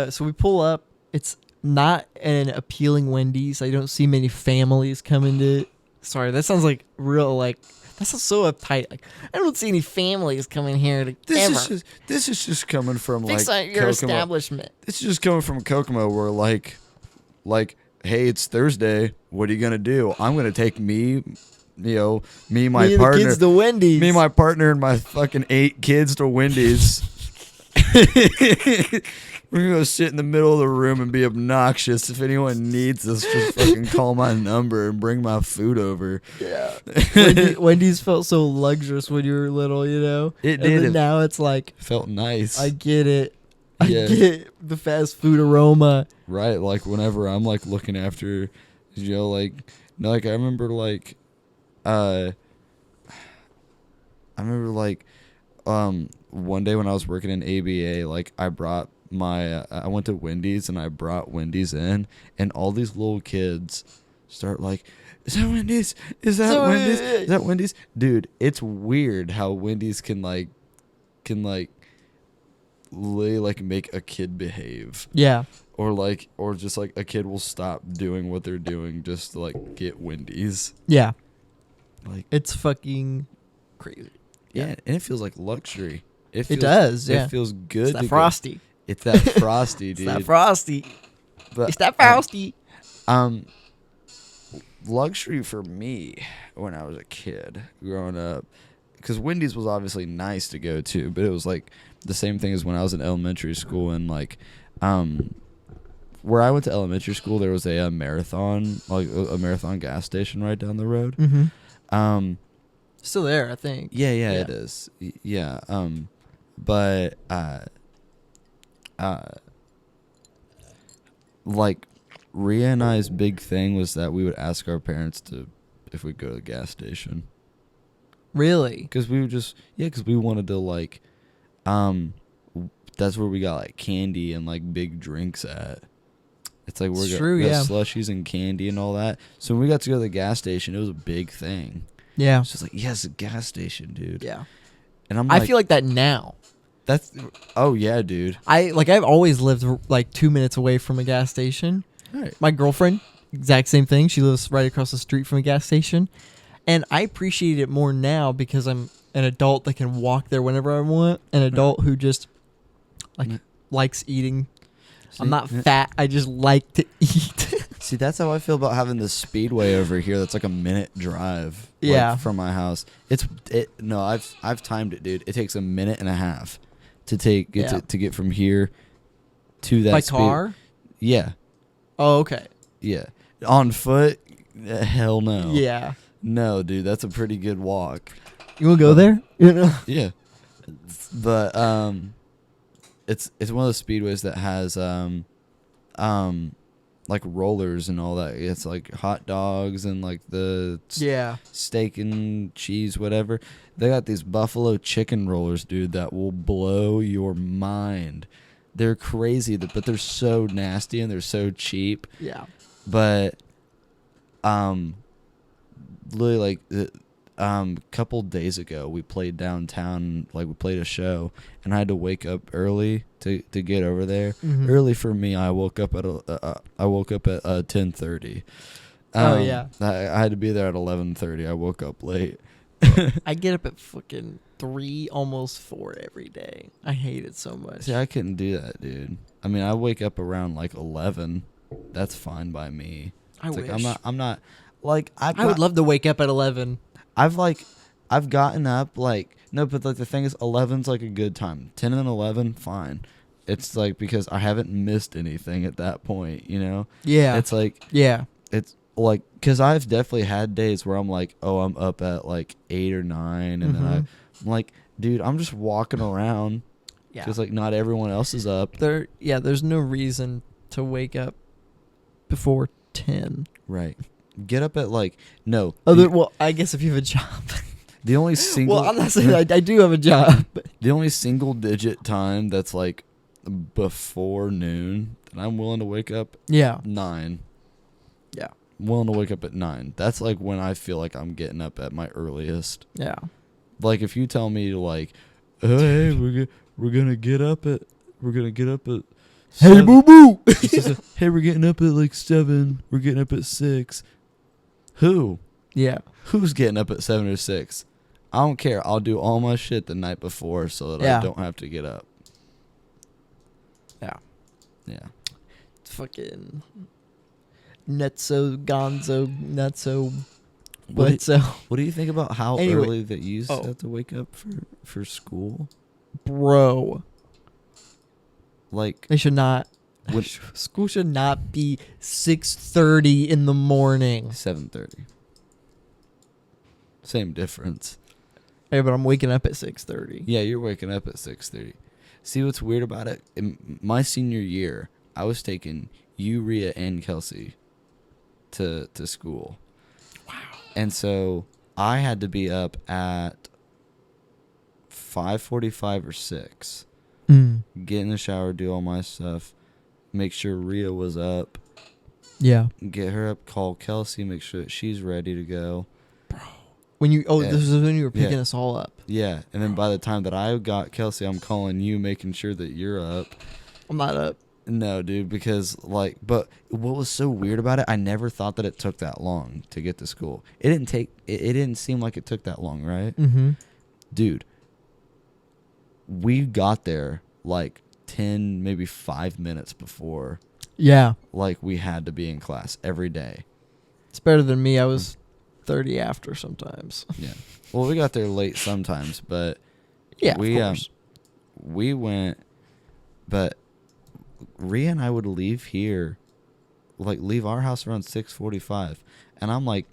So we pull up. It's not an appealing Wendy's. I don't see many families coming to. Sorry, that sounds like real like. That sounds so uptight. Like I don't see any families coming here to. This is just coming from Fix like your Kokomo. establishment. This is just coming from Kokomo, where like, hey, it's Thursday. What are you gonna do? I'm gonna take my partner, the kids to Wendy's. me, my partner, and my fucking 8 kids to Wendy's. We're gonna go sit in the middle of the room and be obnoxious. If anyone needs us, just fucking call my number and bring my food over. Yeah. Wendy's felt so luxurious when you were little, you know? It and did. then now it's like, Felt nice. I get it. I Yeah. get the fast food aroma. Right, like whenever I'm like looking after, like I remember like, one day when I was working in ABA, like I brought I went to Wendy's and I brought Wendy's in, and all these little kids start like, is that Wendy's? Is that Wendy's? Is that Wendy's? Dude, it's weird how Wendy's can really like make a kid behave. Yeah. Or just like a kid will stop doing what they're doing just to like get Wendy's. Yeah. Like It's fucking crazy. yeah, and it feels like luxury. It does, yeah. It feels good. It's that frosty. It's that frosty, dude. It's that frosty. But, It's that frosty. Luxury for me when I was a kid growing up, because Wendy's was obviously nice to go to, but it was like the same thing as when I was in elementary school, and like where I went to elementary school, there was a marathon, like a marathon gas station right down the road. Mm-hmm. Still there, I think. Yeah, it is. Yeah. But like Rhea and I's big thing was that we would ask our parents if we'd go to the gas station. Really? Because we would because we wanted to like, that's where we got like candy and like big drinks at. It's like we got slushies and candy and all that. So when we got to go to the gas station, it was a big thing. Yeah. It's just like, yes, a gas station, dude. Yeah. And I'm like, I feel like that now. Oh yeah, dude. I've always lived like 2 minutes away from a gas station. Right. My girlfriend, exact same thing. She lives right across the street from a gas station. And I appreciate it more now because I'm an adult that can walk there whenever I want. An adult who just likes eating. I'm not fat. I just like to eat. See, that's how I feel about having the Speedway over here. That's like a minute drive. From my house. I've timed it, dude. It takes a minute and a half to get from here to that. By car? Yeah. Oh, okay. Yeah. On foot? Hell no. Yeah. No, dude, that's a pretty good walk. You want to go there? Yeah. But it's one of the speedways that has like rollers and all that. It's like hot dogs and like the steak and cheese, whatever. They got these buffalo chicken rollers, dude, that will blow your mind. They're crazy, but they're so nasty and they're so cheap. Yeah. But literally like couple days ago we played downtown, like we played a show, and I had to wake up early to get over there. Mhm. Early for me, I woke up at 10:30. Oh, yeah. I had to be there at 11:30. I woke up late. I get up at fucking 3, almost 4 every day. I hate it so much. See, I couldn't do that, dude. I mean, I wake up around like 11. That's fine by me. I It's wish. like I'm not like I would love to wake up at 11. I've gotten up like, no, but like the thing is 11's like a good time. 10 and 11, fine. It's like because I haven't missed anything at that point, you know? Yeah. It's like Yeah. it's like because I've definitely had days where I'm like, oh, I'm up at like 8 or 9, and then I'm like, dude, I'm just walking around Yeah. because like not everyone else is up. There's no reason to wake up before 10. Right. Get up at like no. Well, I guess if you have a job. The only single. Well, I'm not saying I do have a job. The only single digit time that's like before noon that I'm willing to wake up. Yeah. 9. Yeah. I'm willing to wake up at 9. That's like when I feel like I'm getting up at my earliest. Yeah. Like if you tell me like, hey, we're gonna get up at Hey, 7. boo boo. Hey, we're getting up at like 7. We're getting up at 6. Who? Yeah. Who's getting up at 7 or 6? I don't care. I'll do all my shit the night before so that Yeah. I don't have to get up. Yeah. Yeah. It's fucking nutso, gonzo, nutso, butso. What do you think about how Anyway. early that you used to Oh. have to wake up for school? Bro. Like, They should not. When- School should not be 6:30 in the morning. 7:30. Same difference. Hey, but I'm waking up at 6:30. Yeah, you're waking up at 6:30. See what's weird about it? In my senior year, I was taking you, Rhea, and Kelsey to school. Wow. And so I had to be up at 5:45 or 6. Get in the shower, do all my stuff, make sure Rhea was up, Yeah. get her up, call Kelsey, make sure that she's ready to go. When you Yeah. this is when you were picking Yeah. us all up. Yeah, and then by the time that I got Kelsey, I'm calling you, making sure that you're up. I'm not up. No, dude, because like, but what was so weird about it, I never thought that it took that long to get to school. It didn't seem like it took that long, right? Mm-hmm. Dude, we got there like 10, maybe 5 minutes before, Yeah. like, we had to be in class every day. It's better than me. I was 30 after sometimes. Yeah. Well, we got there late sometimes, but Yeah, we, of course. we went, but Rhea and I would leave here, like, leave our house around 6:45. And I'm like,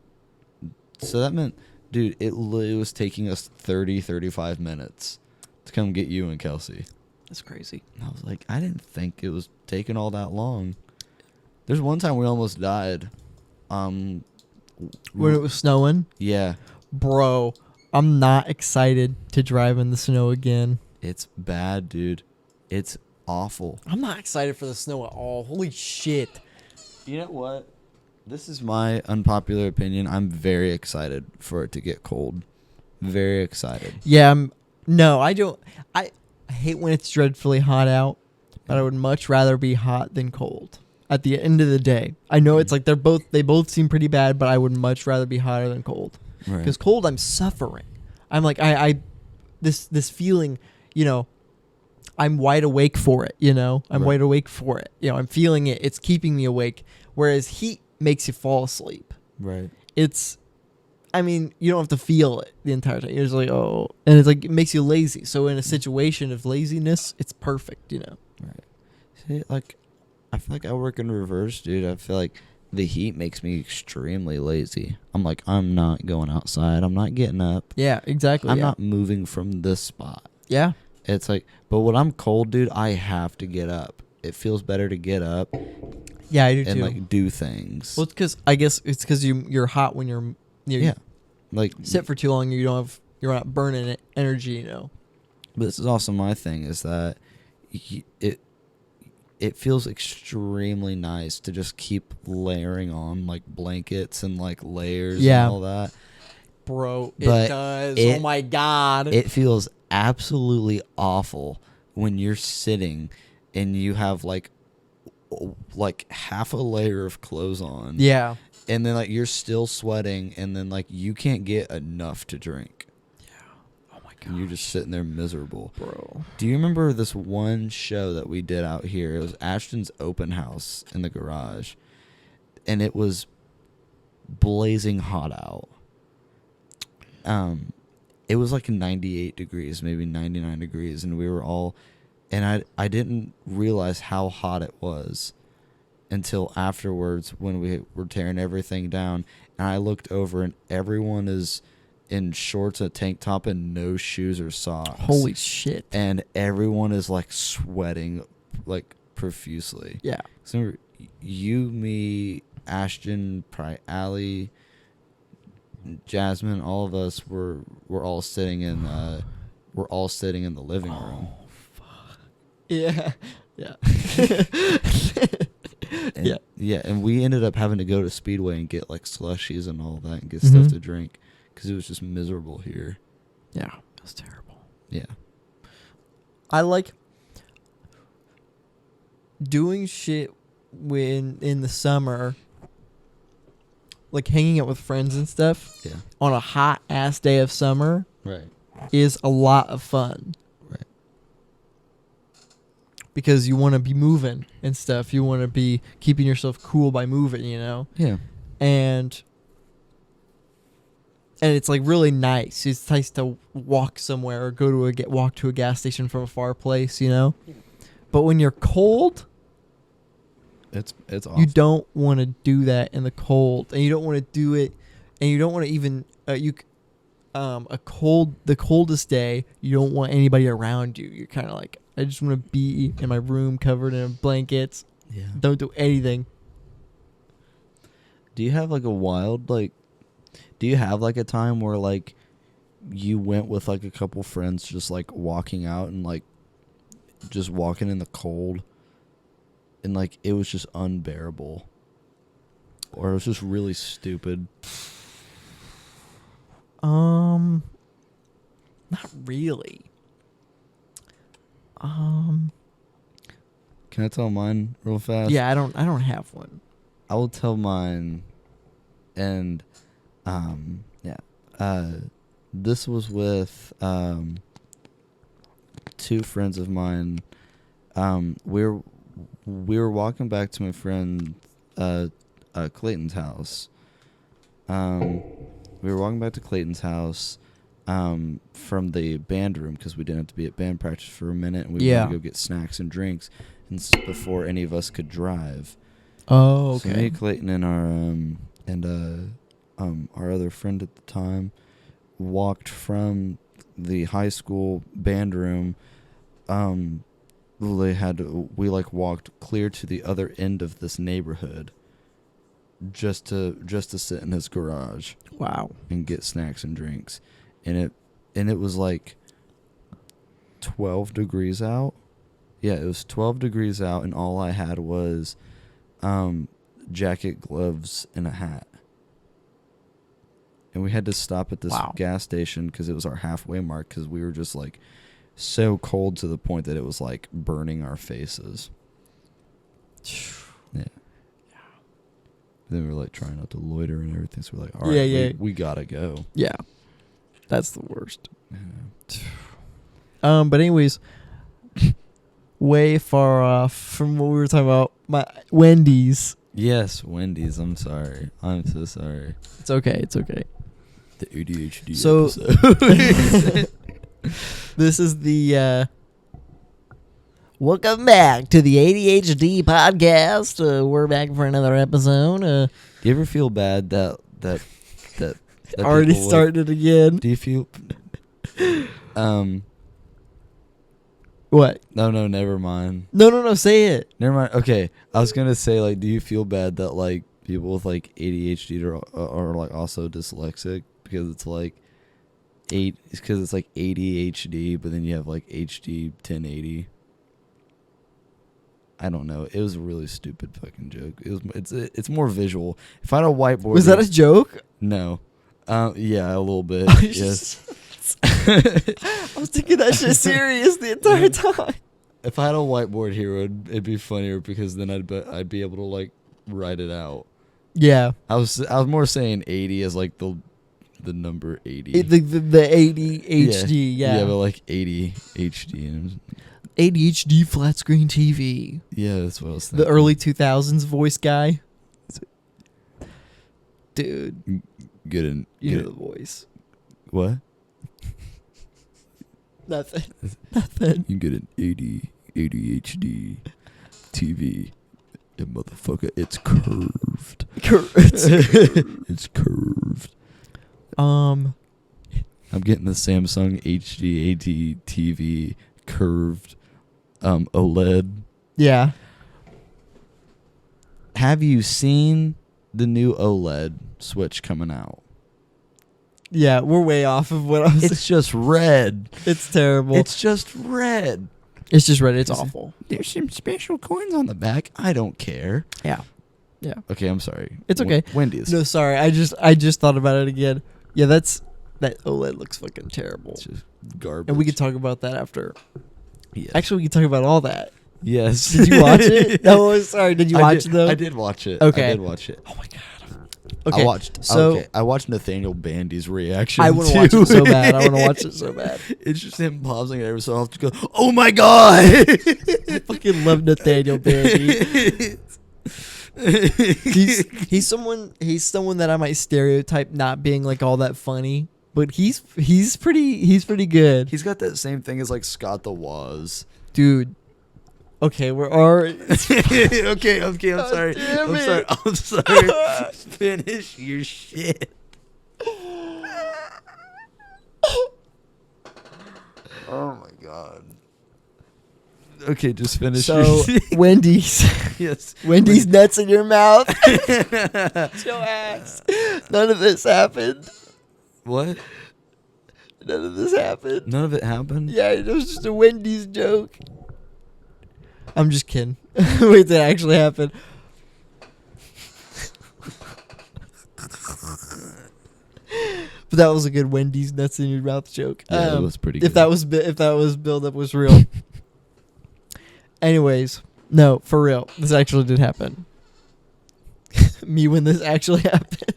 so that meant, dude, it was taking us 35 minutes to come get you and Kelsey. That's crazy. And I was like, I didn't think it was taking all that long. There's one time we almost died. When it was snowing, Yeah, bro, I'm not excited to drive in the snow again. it's bad, dude. It's awful. I'm not excited for the snow at all. Holy shit. You know what? This is my unpopular opinion. I'm very excited for it to get cold. Very excited. Yeah, I don't. I hate when it's dreadfully hot out, but I would much rather be hot than cold. At the end of the day, I know it's like they both seem pretty bad, but I would much rather be hotter than cold. Right. Because cold, I'm suffering. I'm like this feeling, I'm wide awake for it. I'm Right. wide awake for it. I'm feeling it. It's keeping me awake. Whereas heat makes you fall asleep. Right. You don't have to feel it the entire time. You're just like, oh, and it's like it makes you lazy. So in a situation of laziness, it's perfect. Right. See, like, I feel like I work in reverse, dude. I feel like the heat makes me extremely lazy. I'm like, I'm not going outside. I'm not getting up. Yeah, exactly. I'm not moving from this spot. Yeah. It's like, but when I'm cold, dude, I have to get up. It feels better to get up Yeah, I do and too. like do things. Well, I guess it's because you're hot when you're Yeah. Like, sit for too long. You're not burning energy. but this is also my thing is that it feels extremely nice to just keep layering on like blankets and like layers Yeah. and all that. Bro, But it does. it- Oh my god. It feels absolutely awful when you're sitting and you have like half a layer of clothes on. Yeah. And then like you're still sweating and then like you can't get enough to drink. Oh my And you're just sitting there miserable. bro. Do you remember this one show that we did out here? It was Ashton's open house in the garage. And it was blazing hot out. It was like 98 degrees, maybe 99 degrees, and we were all, and I didn't realize how hot it was until afterwards when we were tearing everything down, and I looked over and everyone is in shorts, a tank top, and no shoes or socks. Holy shit. And everyone is like sweating like profusely. Yeah. So remember, you, me, Ashton, probably Allie, Jasmine, all of us were all sitting in the living room. Yeah. Yeah. And, yeah, and we ended up having to go to Speedway and get like slushies and all that and get stuff to drink because it was just miserable here. Yeah. That's terrible. Yeah. I like doing shit when in the summer, like hanging out with friends and stuff. Yeah. On a hot ass day of summer Right. is a lot of fun. Right. Because you want to be moving and stuff. You want to be keeping yourself cool by moving, you know? Yeah. And it's like really nice. It's nice to walk somewhere or go to walk to a gas station from a far place, you know? But when you're cold, It's awesome. you don't want to do that in the cold, and you don't want to do it, and you don't want to even the coldest day. You don't want anybody around you. You're kind of like, I just want to be in my room covered in blankets. Yeah. Don't do anything. Do you have like a wild do you have like a time where like you went with like a couple friends just like walking out and like just walking in the cold and like it was just unbearable or it was just really stupid? Not really. Can I tell mine real fast? Yeah, I don't have one. I will tell mine, and this was with two friends of mine. We were walking back to my friend Clayton's house. We were walking back to Clayton's house from the band room because we didn't have to be at band practice for a minute, and we wanted to go get snacks and drinks, and before any of us could drive. Oh, okay. So me, Clayton, and our other friend at the time walked from the high school band room. We walked clear to the other end of this neighborhood just to sit in his garage. Wow. And get snacks and drinks. And it was like 12 degrees out. Yeah, it was 12 degrees out, and all I had was jacket, gloves, and a hat. And we had to stop at this gas station because it was our halfway mark because we were just like so cold to the point that it was like burning our faces. Yeah. Then we were like trying not to loiter and everything, so we're like, all right, we gotta go. Yeah. That's the worst. Yeah. But anyways, way far off from what we were talking about. My Wendy's. Yes, Wendy's. I'm sorry. I'm so sorry. It's okay. It's okay. The ADHD So, episode. This is the welcome back to the ADHD podcast. We're back for another episode. Do you ever feel bad that already people, started again? Do you feel What? No, never mind. No, say it. Never mind. Okay, I was gonna say, like, do you feel bad that like people with like ADHD are like also dyslexic because it's like because it's like ADHD, but then you have like HD 1080. I don't know. It was a really stupid fucking joke. It's more visual. If I had a whiteboard, Was that a joke? No. Yeah, a little bit. Yes. I was taking that shit serious the entire time. If I had a whiteboard here, it'd be funnier because then I'd be able to like write it out. Yeah. I was more saying 80 as like the number 80. The 80 HD, yeah. Yeah, but like 80 HD. And 80 HD flat screen TV. yeah, that's what I was thinking. The early 2000s voice guy. Dude. Good You know the voice. What? Nothing. Nothing. You get an 80 HD TV. Yeah, motherfucker, it's curved. It's curved. I'm getting the Samsung HD AD TV curved OLED. Yeah. Have you seen the new OLED Switch coming out? Yeah, we're way off of what I was. It's just red. It's terrible. It's just red. It's just red. It's awful. There's some special coins on the back. I don't care. Yeah. Yeah. Okay, I'm sorry. It's okay. Wendy's. No, sorry. I just thought about it again. Yeah, that OLED looks fucking terrible. It's just garbage. And we could talk about that after. Yes. Actually, we could talk about all that. Yes. Did you watch it? No, sorry. Did you watch it though? I did watch it. Okay. I did watch it. Oh my god. Okay. I watched Nathaniel Bandy's reaction. I want to watch it so bad. I want to watch it so bad. It's just him pausing it every so often to go, "Oh my god!" I fucking love Nathaniel Bandy. he's someone that I might stereotype not being like all that funny, but he's pretty good. He's got that same thing as like Scott the Woz. Dude. Okay, we're already. okay. I'm sorry. I'm sorry. Finish your shit. Oh my god. Okay, just finish. So Wendy's. Yes. Wendy's nuts in your mouth. Your ass. None of this happened. What? None of this happened. None of it happened? Yeah, it was just a Wendy's joke. I'm just kidding. Wait, that actually happened. But that was a good Wendy's nuts in your mouth joke. Yeah, that was pretty good. If that was build up was real. Anyways, no, for real. This actually did happen. Me when this actually happened.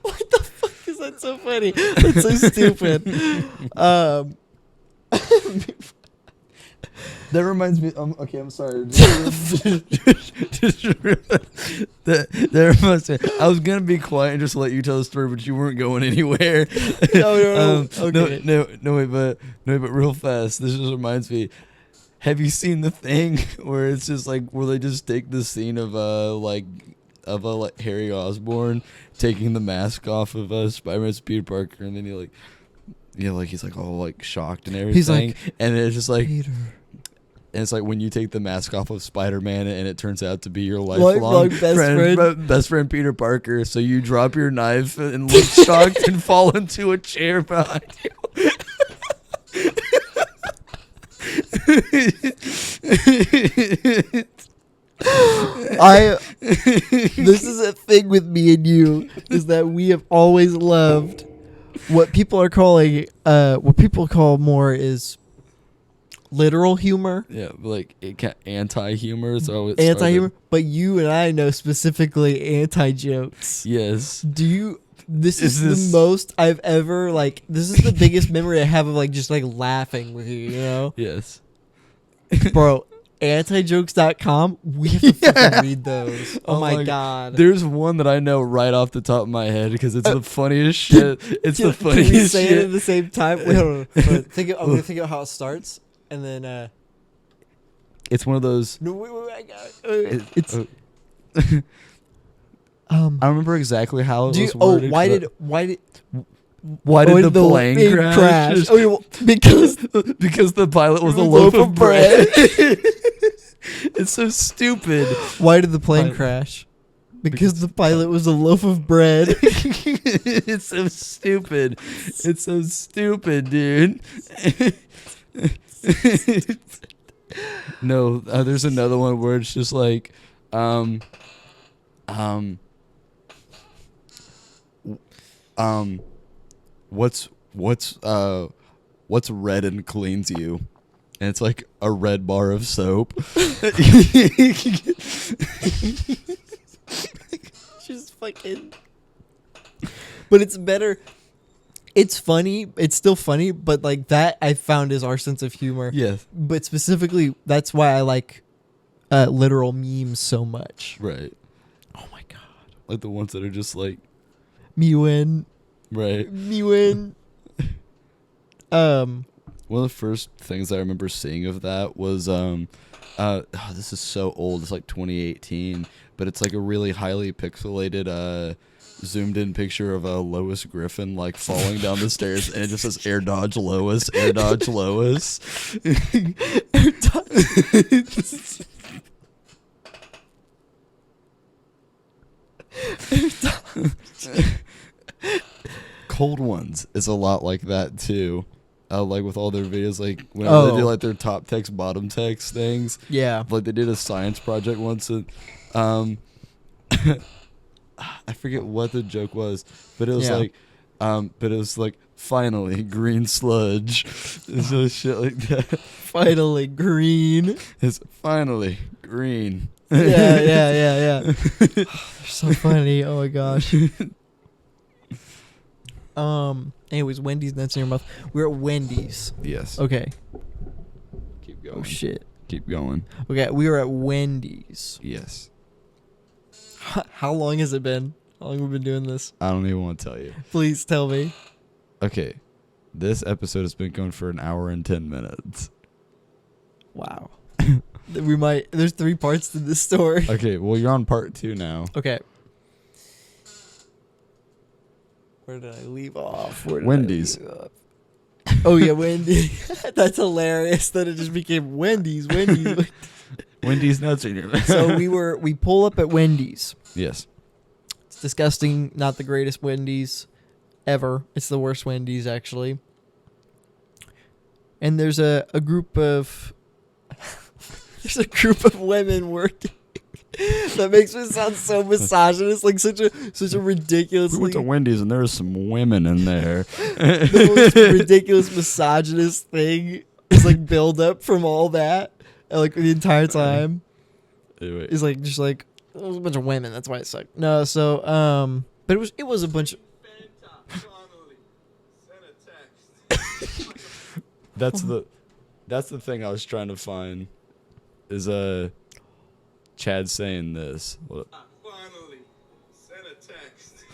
What the fuck is that so funny? That's so stupid. That reminds me. Okay, I'm sorry. That reminds me. I was gonna be quiet and just let you tell the story, but you weren't going anywhere. No. Okay. No, wait, but real fast. This just reminds me. Have you seen the thing where it's just like where they just take the scene of Harry Osborn taking the mask off of Spider-Man's Peter Parker, and then he's like all like shocked and everything. He's like, and it's just like Peter. And it's like when you take the mask off of Spider-Man and it turns out to be your lifelong best friend Peter Parker. So you drop your knife and look shocked and fall into a chair behind you. This is a thing with me and you, is that we have always loved what people call more is literal humor. Yeah, like anti-humor. So it's anti-humor, but you and I know specifically anti-jokes. Yes. This is the most I've ever this is the biggest memory I have of just laughing with you, you know? Yes. Bro, antijokes.com, we have to fucking read those. Oh my god. There's one that I know right off the top of my head because it's the funniest shit. It's the funniest Can we say shit. it at the same time? Wait, hold on. I'm gonna think of how it starts, and then it's one of those. no, wait, I got it. It's I remember exactly how it was worded. why did the plane crash? Oh, yeah, well, because the pilot was a loaf of bread. It's so stupid. Why did the plane crash? Because the pilot was a loaf of bread. It's so stupid. It's so stupid, dude. No, there's another one where it's just like, what's red and cleans you? And it's like a red bar of soap. She's fucking. But it's better. It's funny. It's still funny, but like that I found is our sense of humor. Yes. But specifically, that's why I like literal memes so much. Right. Oh my god. Like the ones that are just like, Me win. right. Me win. One of the first things I remember seeing of that was this is so old, it's like 2018, but it's like a really highly pixelated zoomed in picture of a Lois Griffin like falling down the stairs, and it just says air dodge Lois, air dodge Lois. Air dodge. Cold Ones is a lot like that too. Like with all their videos, like whenever they do like their top text, bottom text things. Yeah. Like they did a science project once, and I forget what the joke was, but it was like, finally green sludge. So shit like that. Finally green. It's finally green. Yeah. They're so funny. Oh my gosh. Anyways, Wendy's nuts in your mouth. We're at Wendy's. Yes. Okay. Keep going. Oh shit. Keep going. Okay, we were at Wendy's. Yes. How long has it been? How long have we been doing this? I don't even want to tell you. Please tell me. Okay. This episode has been going for an hour and 10 minutes. Wow. There's 3 parts to this story. Okay, well, you're on part 2 now. Okay. Where did I leave off? Wendy's. Oh yeah, Wendy's. That's hilarious that it just became Wendy's. Wendy's nuts in your mouth. So we pull up at Wendy's. Yes. It's disgusting. Not the greatest Wendy's ever. It's the worst Wendy's actually. And there's a group of women working. That makes me sound so misogynist, like such a ridiculous. We went to Wendy's and there was some women in there. The most ridiculous misogynist thing is like build up from all that, and like the entire time. Anyway. Is like just like it was a bunch of women. That's why it sucked. No, so but it was a bunch of. That's the thing I was trying to find. Is Chad saying this. Finally, send a text.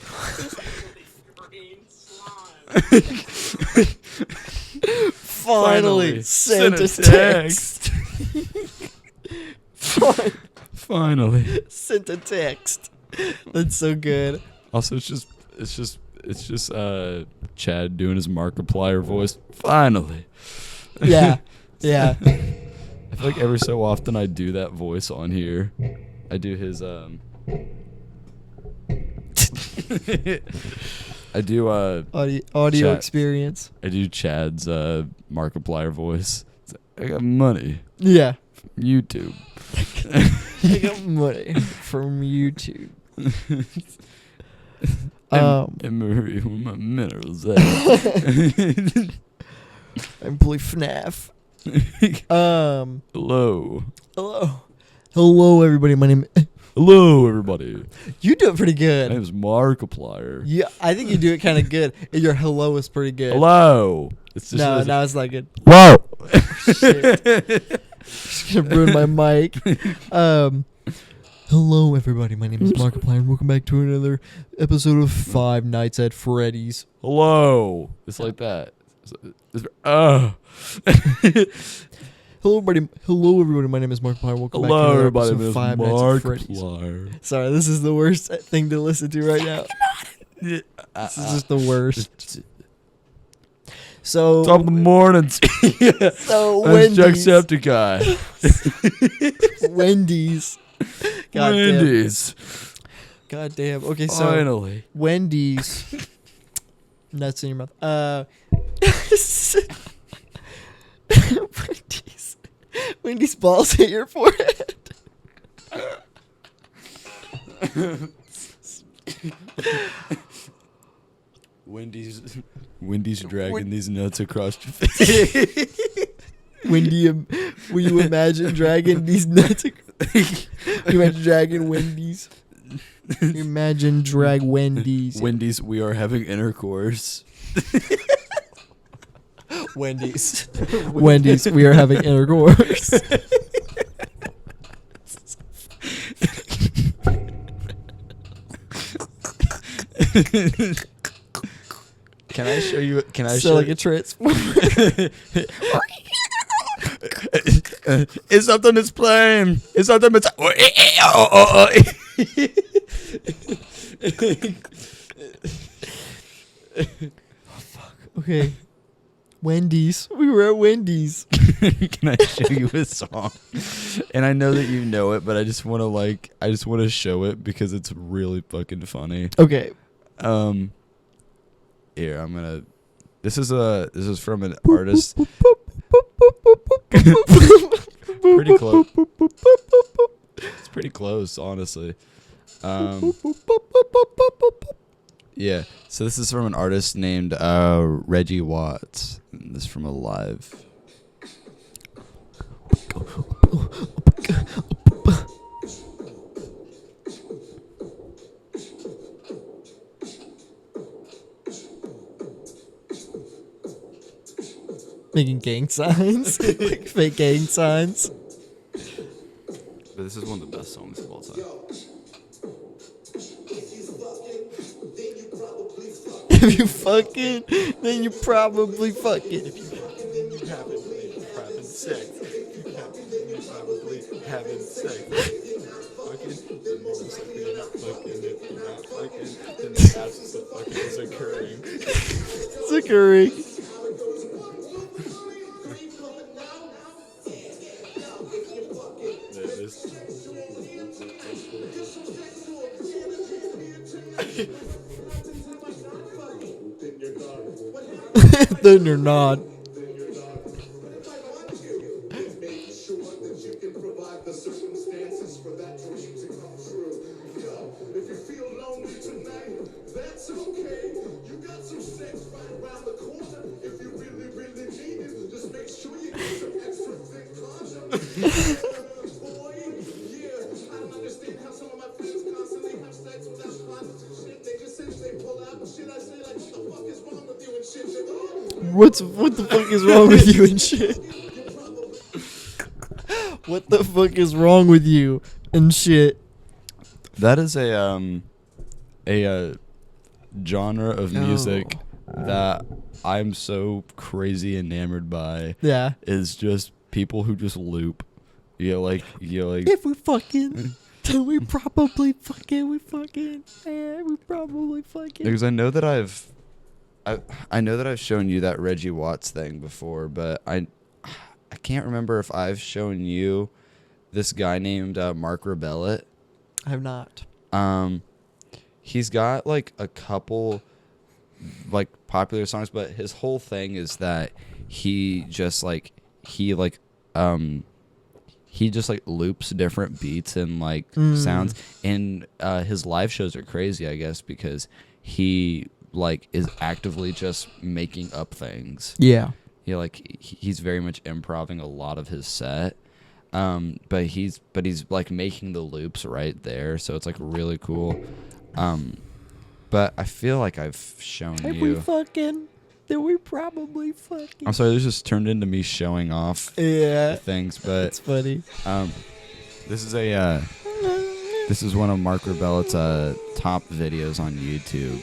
Green slime. Finally sent a text. Finally Sent a text. That's so good. Also, it's just Chad doing his Markiplier voice. Finally. Yeah. Yeah. I feel like every so often I do that voice on here. I do his I do Audio Chat. experience. I do Chad's Markiplier voice. I got money Yeah. from YouTube. I got money from YouTube. And Marie, where my minerals at? I play FNAF. Hello. Hello, everybody. My name. Hello, everybody. You do it pretty My good. name is Markiplier. Yeah, I think you do it kind of good. And your hello is pretty good. Hello. It's just No, it's not good. Whoa. Shit. Just gonna ruin my mic. Hello, everybody. My name is Markiplier, and welcome back to another episode of Five Nights at Freddy's. Hello. It's like that. Hello, everybody. My name is Markiplier. Welcome back to Hello, another everybody. episode It's of Five Nights at Freddy's. Markiplier. Sorry, this is the worst thing to listen to right now. This is just the worst. So Top of the morning. So That's Wendy's. Jacksepticeye. Wendy's. God Wendy's. damn. God damn. Okay, so Finally. Wendy's. Nuts in your mouth. Wendy's balls hit your forehead. Wendy's dragging these nuts across your face. Wendy, will you imagine dragging these nuts? You imagine dragging Wendy's. You imagine drag Wendy's. Wendy's, we are having intercourse. Wendy's. Wendy's, we are having intercourse. Can I show you? Can I So show like a transformer. It's something that's playing. It's something that's. Okay. Wendy's. We were at Wendy's. Can I show you a song? And I know that you know it, but I just want to show it because it's really fucking funny. Okay. Here, I'm gonna. This is from an artist. Pretty close. It's pretty close, honestly. Yeah. So this is from an artist named Reggie Watts. And this is from a live. Making gang signs. Like fake gang signs. But this is one of the best songs of all time. If you fucking, then you probably fucking. If you fucking, then you haven't having sex. If you haven't, then you probably having sex. Fucking, then most likely you're not fucking. If you're not fucking, then the absence of fucking is occurring. It's occurring. Then you're not. What the fuck is wrong with you and shit? What the fuck is wrong with you and shit? That is a genre of music that I'm so crazy enamored by. Yeah. Is just people who just loop. If we fucking, then we probably fucking, we probably fucking. Because I know that I've shown you that Reggie Watts thing before, but I can't remember if I've shown you this guy named Mark Rebellet. I have not. He's got like a couple like popular songs, but his whole thing is that he just loops different beats and like sounds, and his live shows are crazy, I guess, because he like is actively just making up things. Yeah. Yeah, like he's very much improvising a lot of his set. But he's like making the loops right there, so it's like really cool. But I feel like I've shown If you. we fucking, then we probably fucking. I'm sorry, this just turned into me showing off things, but It's funny. this is one of Mark Rebellet's top videos on YouTube.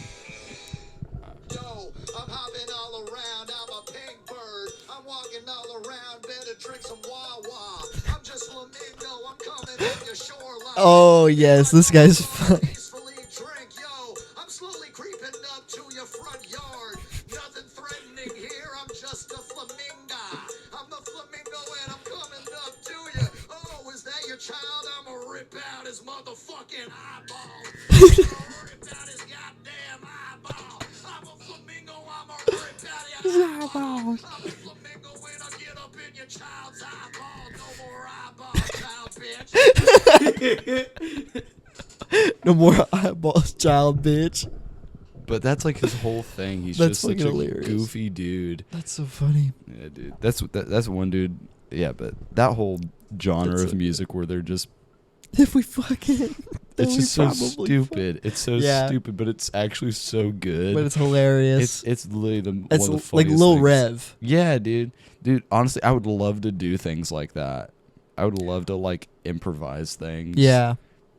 Yo, I'm hopping all around, I'm a pink bird. I'm walking all around, better drink some Wawa. I'm just flamingo, I'm coming in your shoreline. Oh yes, this guy's fun. Peacefully drink, yo. I'm slowly creeping up to your front yard. Nothing threatening here, I'm just a flamingo. I'm the flamingo and I'm coming up to you. Oh, is that your child? I'ma rip out his motherfucking eyeball. I'ma rip out his goddamn eyeball. I'm a flamingo, I'ma rip out your eyeball. I'm a flamingo when I get up No more eyeballs, child, bitch. But that's like his whole thing. He's That's just such fucking a hilarious. goofy dude. That's so funny. Yeah, dude. That's one dude. Yeah, but that whole genre That's of so music where they're just If we fucking, it's just so stupid. It's so stupid, but it's actually so good. But it's hilarious. It's literally It's one of the like funniest Lil things. Rev. Yeah, dude. Dude, honestly, I would love to do things like that. I would love to like improvise things. Yeah.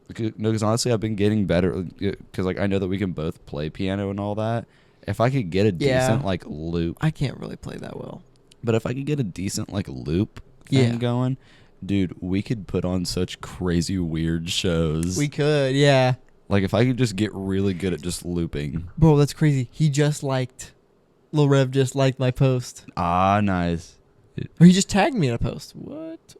Because honestly, I've been getting better. Because like I know that we can both play piano and all that. If I could get a decent like loop, I can't really play that well. but if I could get a decent like loop thing going, dude, we could put on such crazy weird shows. We could, yeah. Like if I could just get really good at just looping. Bro, that's crazy. Lil Rev just liked my post. Ah, nice. Or he just tagged me in a post. What?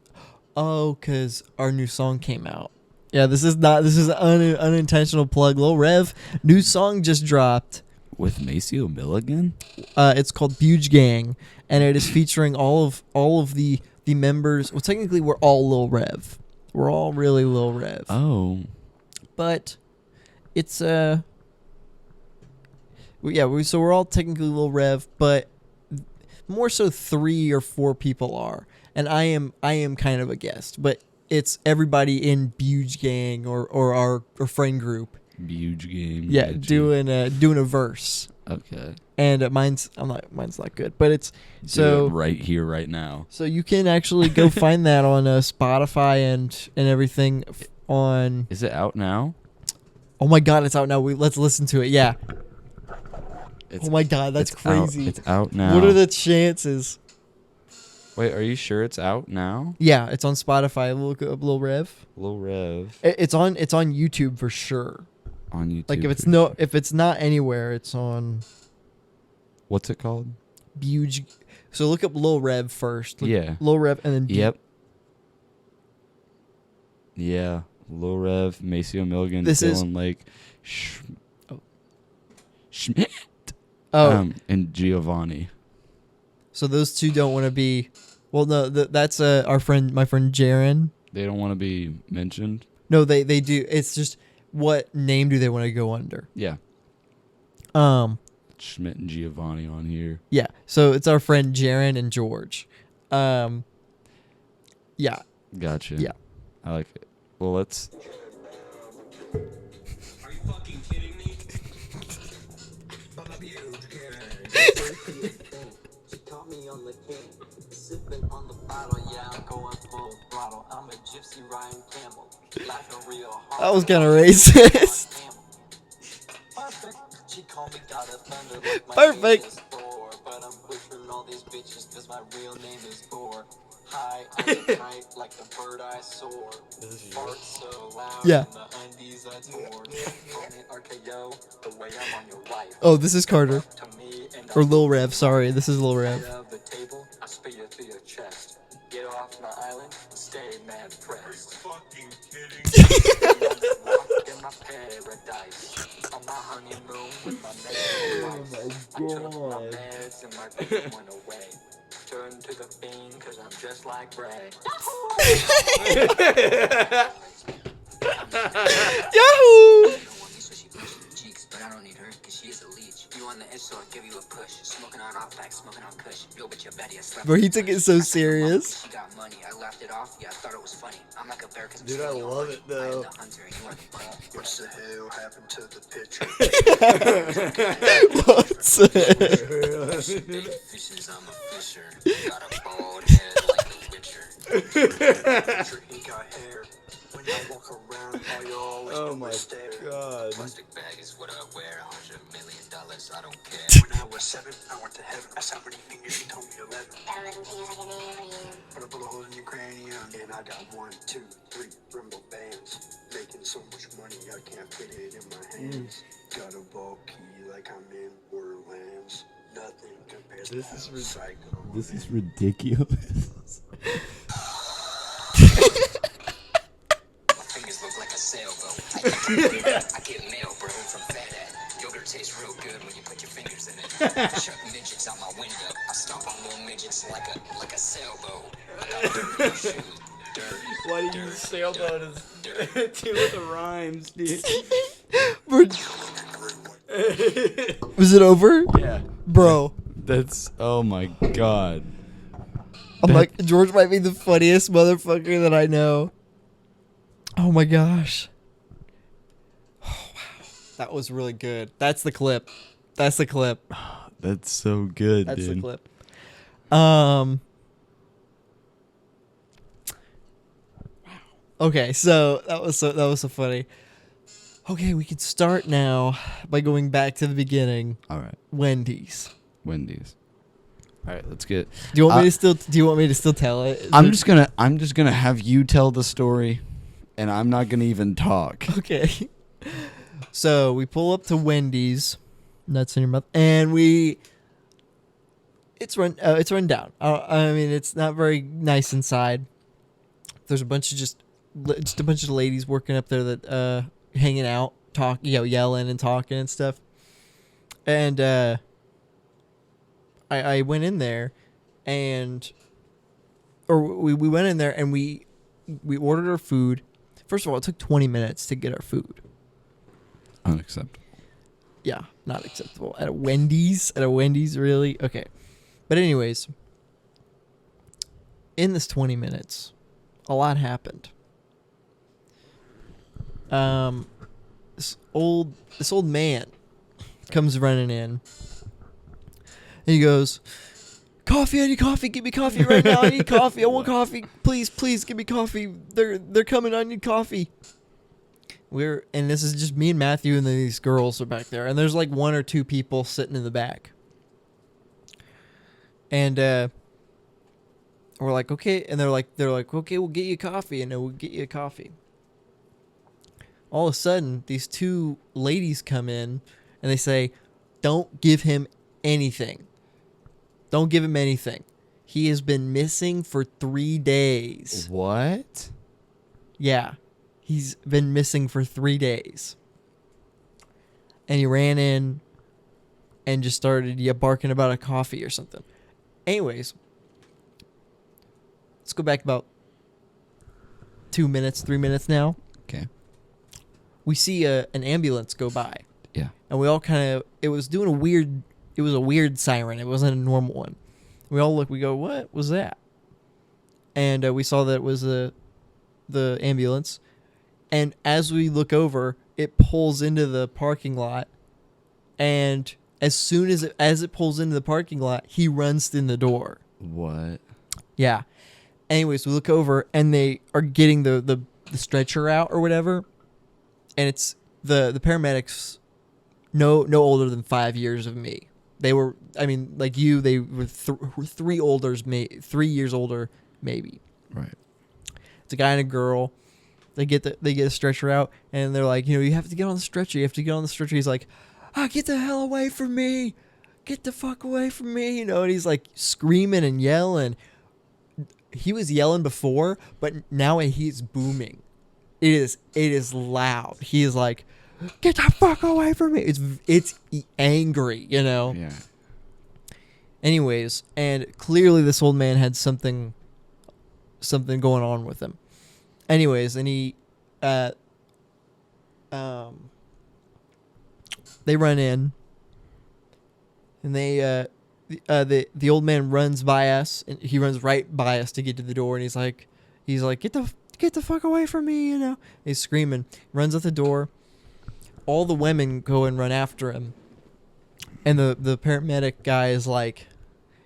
Oh, because our new song came out. Yeah, this is an unintentional plug. Lil Rev, new song just dropped. With Maceo Milligan? It's called Buge Gang, and it is featuring all of the members. Well, technically, we're all Lil Rev. We're all really Lil Rev. Oh. But it's so we're all technically Lil Rev, but more so 3 or 4 people are, and I am kind of a guest, but it's everybody in Buge Gang or our friend group. Buge game. Yeah, gotcha. doing a verse. Okay. And mine's not good, but it's Do it right here, right now. So you can actually go find that on Spotify and everything on. Is it out now? Oh my god, it's out now. Let's listen to it. Yeah. It's, Oh my god, that's it's out- crazy. it's out now. What are the chances? Wait, are you sure it's out now? Yeah, it's on Spotify. Look up Lil Rev. Lil Rev It's on YouTube for sure. on YouTube. Like if it's not anywhere, it's on What's it called? Buge. So look up Lil Rev first. Yeah. Lil Rev and then Yep. Yeah. Lil Rev, Maceo Milligan, This is- Dylan Lake, Oh. Schmidt, Oh, and Giovanni. so those two don't want to be. Well, no, that's my friend Jaren. They don't want to be mentioned. No, they do. It's just what name do they want to go under? Yeah. Schmidt and Giovanni on here. Yeah. So it's our friend Jaren and George. Yeah. Gotcha. Yeah. I like it. Well, let's. Are you fucking kidding me? She caught me on the king, sipping on the bottle. Yeah, I'm going full throttle. I'm a gypsy riding camel, like a real. That was kind of racist. Perfect. She called me God of Thunder. Like my Perfect. name is Thor, but I'm pushing all these bitches 'cause my real name is Thor. High on the night like the bird I soar. Fart so loud. Yeah. In the undies I tore. Call me RKO, the way I'm on your life. Oh, this is Carter. To me and Or Lil Rev. Sorry, this is Lil Rev. of the table, I spit you through your chest. Get off my island, stay mad pressed. Fucking kidding Walk in my paradise. On my honeymoon with my meds. I took my meds and my pain went away. Turned to the fiend 'cause I'm just like Ray. Yahoo! But I don't need her, cause she is a leech. You on the edge, so I'll give you a push. Smoking on off back, smoking on kush. Yo, but your Betty, I slept. Bro, he took it so serious. She got money, I laughed it off. Yeah, I thought it was funny. I'm like a bear, cause I'm Dude, I stealing your love money. it, though. I am the hunter, and you are the prey. What the hell happened to the picture? What's Fishes, I'm a fisher. Got a bald head like a witcher. He got hair. When I walk around, all you always Oh do my is stare. God. Plastic bag is what I wear. $100 million, I don't care. When I was 7, I went to heaven. I saw many fingers, he told me 11. Put a bullet hole in your cranium. And I got 1, 2, 3 rainbow bands. Making so much money, I can't fit it in my hands. Got a vault key like I'm in Borderlands. Nothing compares to Psycho. This is ridiculous. My fingers look like a sailboat. I get mail, bro, from Fat Ad. Yogurt tastes real good when you put your fingers in it. Chuck midgets out my window. I stomp on little midgets like a sailboat. I got a dirty shoe. Why do you use sailboat as two of the rhymes, dude? Was it over? Yeah. Bro. That's, oh my god. I'm like, George might be the funniest motherfucker that I know. Oh my gosh. Oh, wow. That was really good. That's the clip. That's the clip. That's so good, That's dude. the clip. Okay, so that was so funny. Okay, we can start now by going back to the beginning. All right. Wendy's. Wendy's. All right, let's get. Do you want me to still tell it? I'm just gonna have you tell the story, and I'm not gonna even talk. Okay. So we pull up to Wendy's, nuts in your mouth, and it's run down. I mean, it's not very nice inside. There's a bunch of just a bunch of ladies working up there that hanging out, yelling and talking and stuff. And I went in there, we went in there and we ordered our food. First of all, it took 20 minutes to get our food. Unacceptable. Yeah, not acceptable. At a Wendy's, really? Okay. But anyways, in this 20 minutes, a lot happened. This old man comes running in. And he goes, "Coffee, I need coffee. Give me coffee right now. I need coffee. I want coffee. Please, give me coffee. They're coming. I need coffee." And this is just me and Matthew, and then these girls are back there, and there's like one or two people sitting in the back. And we're like, okay, and they're like, okay, we'll get you coffee, and then we'll get you a coffee. All of a sudden, these two ladies come in, and they say, "Don't give him anything. Don't give him anything. He has been missing for 3 days." What? Yeah. He's been missing for 3 days. And he ran in and just started barking about a coffee or something. Anyways, let's go back about 3 minutes now. Okay. We see an ambulance go by. Yeah. And we all it was a weird siren. It wasn't a normal one. We all look, we go, "What was that?" And we saw that it was the ambulance. And as we look over, it pulls into the parking lot. And as soon as it pulls into the parking lot, he runs in the door. What? Yeah. Anyways, we look over, and they are getting the stretcher out or whatever. And it's the paramedics no older than 5 years of me. They were, I mean, like you, they were 3 years older, maybe. Right. It's a guy and a girl. They get a stretcher out, and they're like, "You have to get on the stretcher. You have to get on the stretcher." He's like, "Get the hell away from me. Get the fuck away from me." And he's like screaming and yelling. He was yelling before, but now he's booming. It is loud. He is like, "Get the fuck away from me." It's angry, Yeah. Anyways, and clearly this old man had something going on with him. Anyways, and he, they run in, and the old man runs by us, and he runs right by us to get to the door, and he's like, "Get the fuck away from me," He's screaming, runs out the door. All the women go and run after him, and the paramedic guy is like,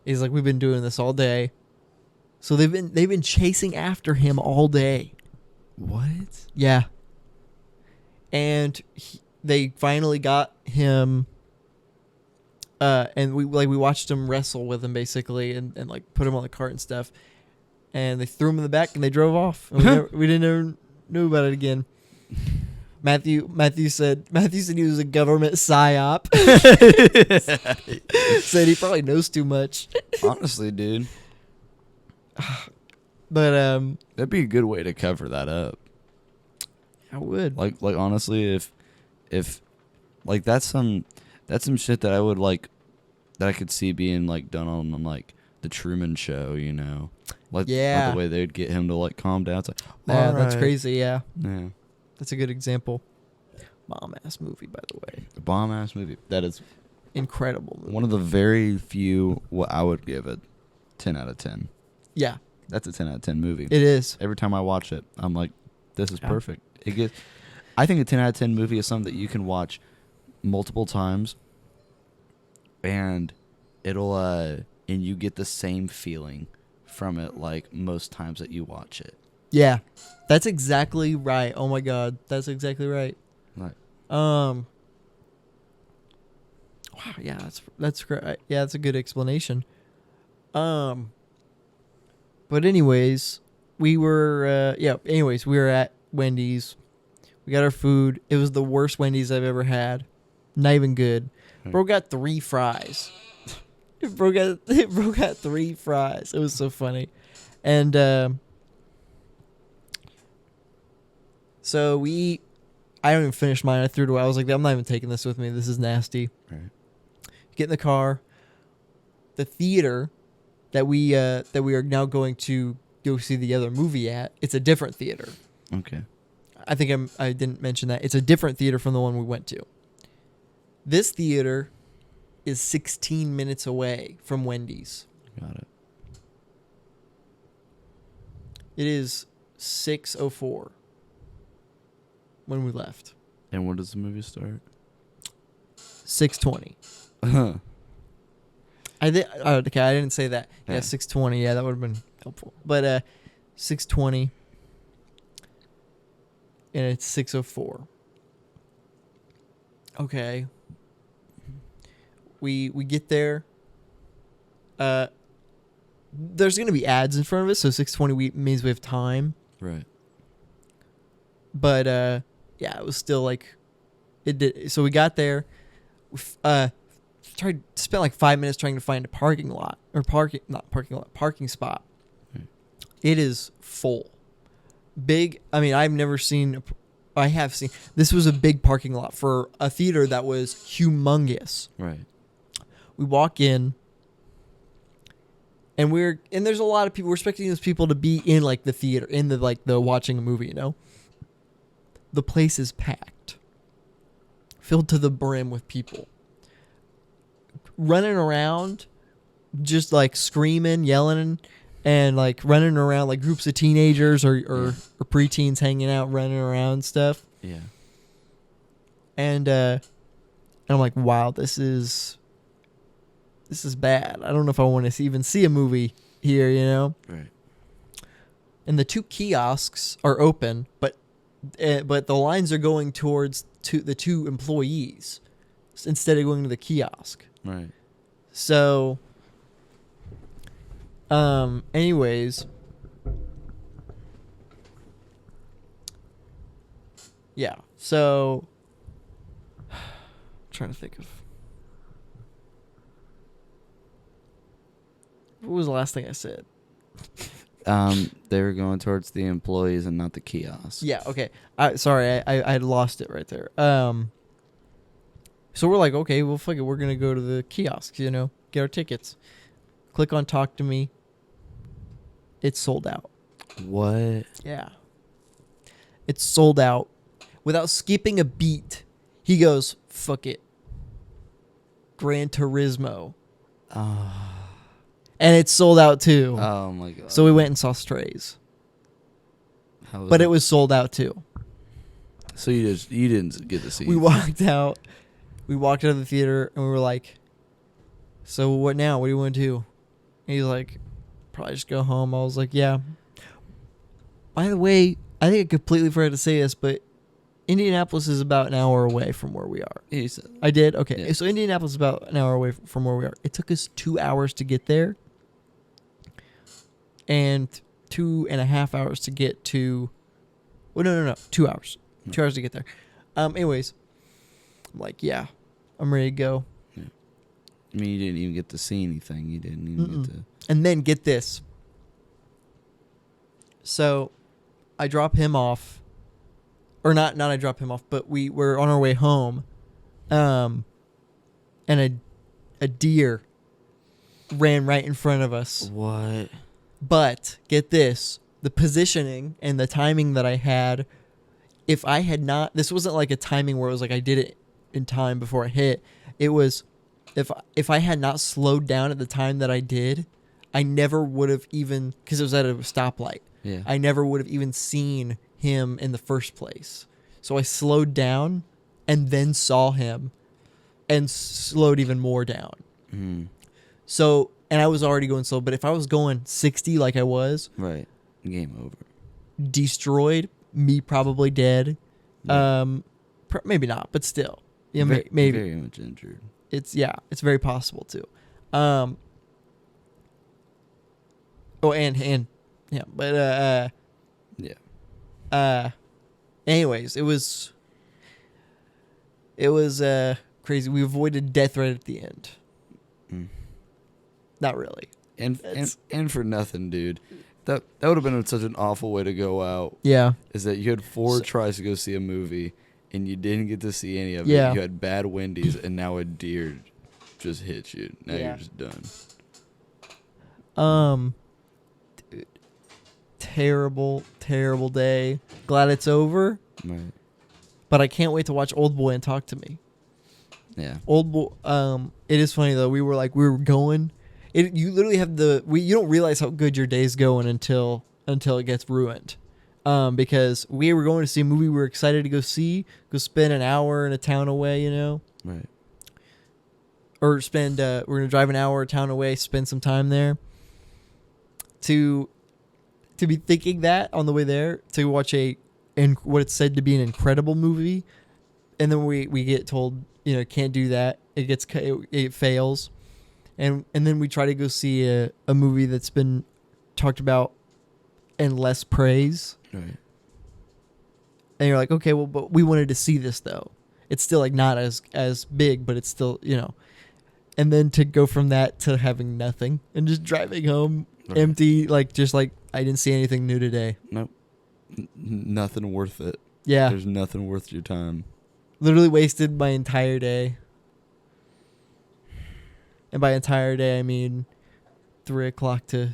"We've been doing this all day." So they've been chasing after him all day. What? Yeah. And they finally got him, and we watched him wrestle with him basically, and like put him on the cart and stuff, and they threw him in the back and they drove off. And we didn't ever know about it again. Matthew said he was a government psyop. Said he probably knows too much. Honestly, dude. But That'd be a good way to cover that up. I would. Like honestly, if like that's some shit that I would like, that I could see being like done on like the Truman Show, you know, like Yeah. the way they'd get him to like calm down. It's like, Yeah, that's "Alright." crazy. Yeah, Yeah, that's a good example. Bomb ass movie, by the way. the bomb ass movie. That is Incredible movie. one of the very few. What I would give it 10 out of 10. Yeah, That's a 10 out of 10 movie. it is. Every time I watch it, I'm like, this is Yeah. perfect. It gets. I think a 10 out of 10 movie is something that you can watch multiple times, and it'll and you get the same feeling from it like most times that you watch it. Yeah, that's exactly right. Oh my god, that's exactly right. Like, Wow, yeah, that's great. Yeah, that's a good explanation. But anyways, we were we were at Wendy's. We got our food. It was the worst Wendy's I've ever had. Not even good. Bro got 3 fries. Bro got 3 fries. It was so funny. And so I don't even finish mine. I threw it away. I was like, I'm not even taking this with me. This is nasty. right. Get in the car. The theater that we are now going to go see the other movie at, it's a different theater. Okay. I think I didn't mention that. It's a different theater from the one we went to. This theater is 16 minutes away from Wendy's. Got it. It is 6:04 when we left. And when does the movie start? 6:20. Huh. I didn't say that. Yeah, Yeah. 6:20. Yeah, that would have been helpful. But 6:20 and it's 6:04. Okay. We get there. There's going to be ads in front of us, so 6:20 means we have time. Right. But yeah, it was still like it did. So we got there. Spent like 5 minutes trying to find a parking spot. Hmm. It is full. Big. I mean, I have seen. This was a big parking lot for a theater that was humongous. Right. We walk in, and there's a lot of people. We're expecting those people to be in like the theater, in the watching a movie. You know, the place is packed, filled to the brim with people, running around, just like screaming, yelling, and like running around like groups of teenagers or preteens hanging out, running around and stuff. Yeah. And I'm like, wow, this is bad. I don't know if I want to even see a movie here, you know? Right. And the 2 kiosks are open, but the lines are going towards the 2 employees instead of going to the kiosk. Right. So, anyways, yeah. So, I'm trying to think of what was the last thing I said. They were going towards the employees and not the kiosk. Yeah. Okay. Sorry, I had lost it right there. So we're like, okay, well, fuck it. We're going to go to the kiosks, you know, get our tickets. Click on Talk to Me. It's sold out. What? Yeah. It's sold out. Without skipping a beat, he goes, fuck it. Gran Turismo. And it's sold out too. Oh my god. So we went and saw Strays. How But that? it was sold out too. So you didn't get to see. We walked out. We walked out of the theater and we were like, so what now? What do you want to do? And he's like, probably just go home. I was like, yeah. By the way, I think I completely forgot to say this, but Indianapolis is about an hour away from where we are. He said, I did? Okay. Yeah. So Indianapolis is about an hour away from where we are. It took us 2 hours to get there. And 2.5 hours to get to... Well, no. 2 hours. 2 hours to get there. Anyways, I'm like, yeah, I'm ready to go. I mean, you didn't even get to see anything. You didn't even get to. And then get this. So I drop him off. Or not I drop him off, but we were on our way home. And a deer ran right in front of us. What? But get this, the positioning and the timing that I had, if I had not, this wasn't like a timing where it was like I did it in time before I hit. It was if I had not slowed down at the time that I did, I never would have even, because it was at a stoplight, Yeah. I never would have even seen him in the first place. So I slowed down and then saw him and slowed even more down. Mm. So, and I was already going slow, but if I was going 60 like I was, Right. Game over. destroyed, me probably dead. Yeah. Maybe not, but still. Yeah, Ve- maybe. Very much injured. It's very possible too. Oh, and yeah, but Yeah. anyways, it was crazy. We avoided death right at the end. Mm. Not really. And That's- and for nothing, dude. That would have been such an awful way to go out. Yeah. Is that you had 4 tries to go see a movie and you didn't get to see any of Yeah. it. You had bad Wendy's and now a deer just hit you. Now Yeah. you're just done. Dude, terrible day. Glad it's over, Right. but I can't wait to watch Old Boy and talk to me. Yeah. Old Boy. It is funny though. We were going. You literally have you don't realize how good your day's going until it gets ruined. Because we were going to see a movie we were excited to go spend an hour in a town away, Right. or we're gonna drive an hour a town away, spend some time there. To be thinking that on the way there, to watch what it's said to be an incredible movie, and then we get told can't do that. It fails, and then we try to go see a movie that's been talked about and less praise. Right. And you're like, okay, well, but we wanted to see this though. It's still like not as big, but it's still And then to go from that to having nothing and just driving home Right. empty, just like I didn't see anything new today. Nope. Nothing worth it. Yeah, There's nothing worth your time. literally wasted my entire day. And by entire day, I mean 3 o'clock to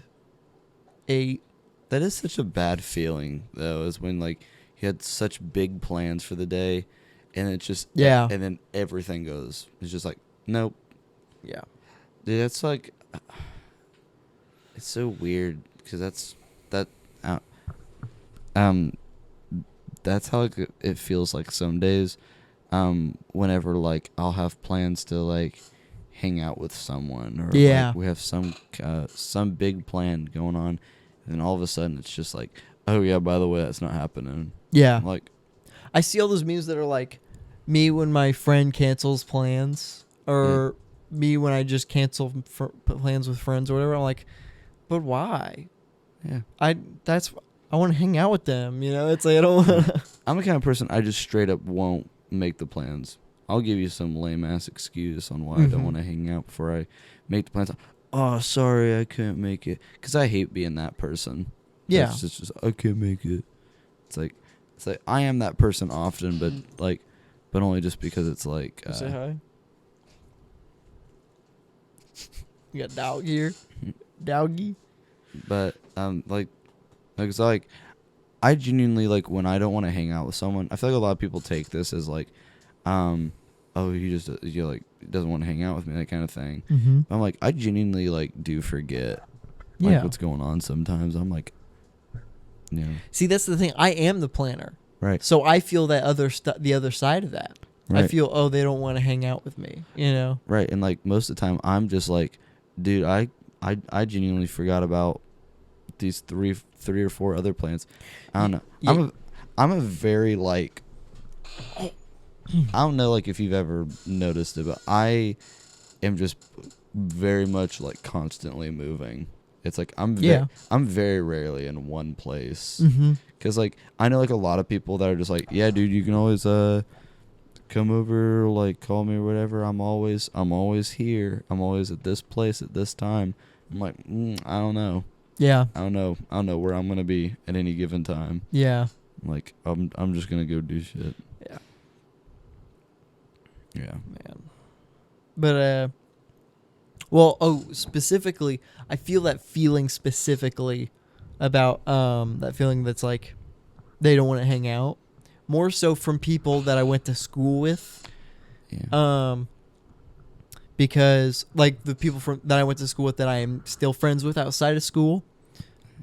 8. That is such a bad feeling, though, is when, like, you had such big plans for the day, and it's just... Yeah. And then everything goes... It's just like, nope. Yeah. Dude, that's like... It's so weird, because that's how it feels like some days, whenever, like, I'll have plans to, like, hang out with someone, or Yeah. like, we have some big plan going on, and then all of a sudden it's just like, oh yeah, by the way, that's not happening. Yeah. I'm like, I see all those memes that are like me when my friend cancels plans, or me when I just cancel plans with friends or whatever. I'm like, but why? yeah. I want to hang out with them. It's like I don't. I'm the kind of person I just straight up won't make the plans. I'll give you some lame ass excuse on why I don't Mhm. want to hang out before I make the plans. Oh, sorry, I couldn't make it. Because I hate being that person. Yeah. It's just I can't make it. It's like I am that person often, but only just because it's like. Say hi. You got dog here, doggy. But it's like I genuinely like when I don't want to hang out with someone. I feel like a lot of people take this as like, oh, he like doesn't want to hang out with me, that kind of thing. Mm-hmm. I'm like, I genuinely like do forget Yeah. like what's going on sometimes. I'm like, See, that's the thing. I am the planner, right, so I feel that the other side of that. I right, feel, they don't want to hang out with me. right, and like most of the time, I'm just like, dude, I genuinely forgot about these three or four other plans. I don't know. Yeah. I'm a very like. I don't know, like if you've ever noticed it, but I am just very much like constantly moving. It's like I'm very rarely in one place. Mm-hmm. Cause like I know like a lot of people that are just like, yeah, dude, you can always come over, like call me or whatever. I'm always here. I'm always at this place at this time. I'm like, I don't know. Yeah. I don't know where I'm gonna be at any given time. Yeah. Like I'm just gonna go do shit. Yeah. Yeah. Man. But Well, specifically, I feel that feeling specifically about that feeling that's like they don't want to hang out. More so from people that I went to school with. Yeah. Because like the people that I went to school with that I am still friends with outside of school,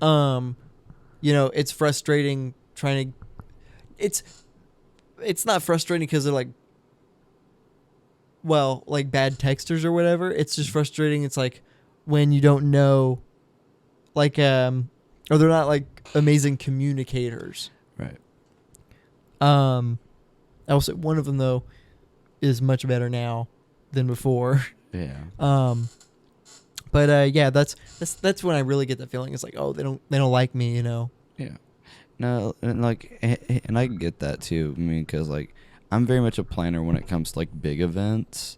it's frustrating trying to. It's not frustrating because they're like bad texters or whatever. It's just frustrating. It's like when you don't know, or they're not like amazing communicators. Right. Also, one of them though is much better now than before. Yeah. But that's when I really get the feeling. It's like, oh, they don't like me, Yeah. No, and and I get that too. I mean, because I'm very much a planner when it comes to like big events,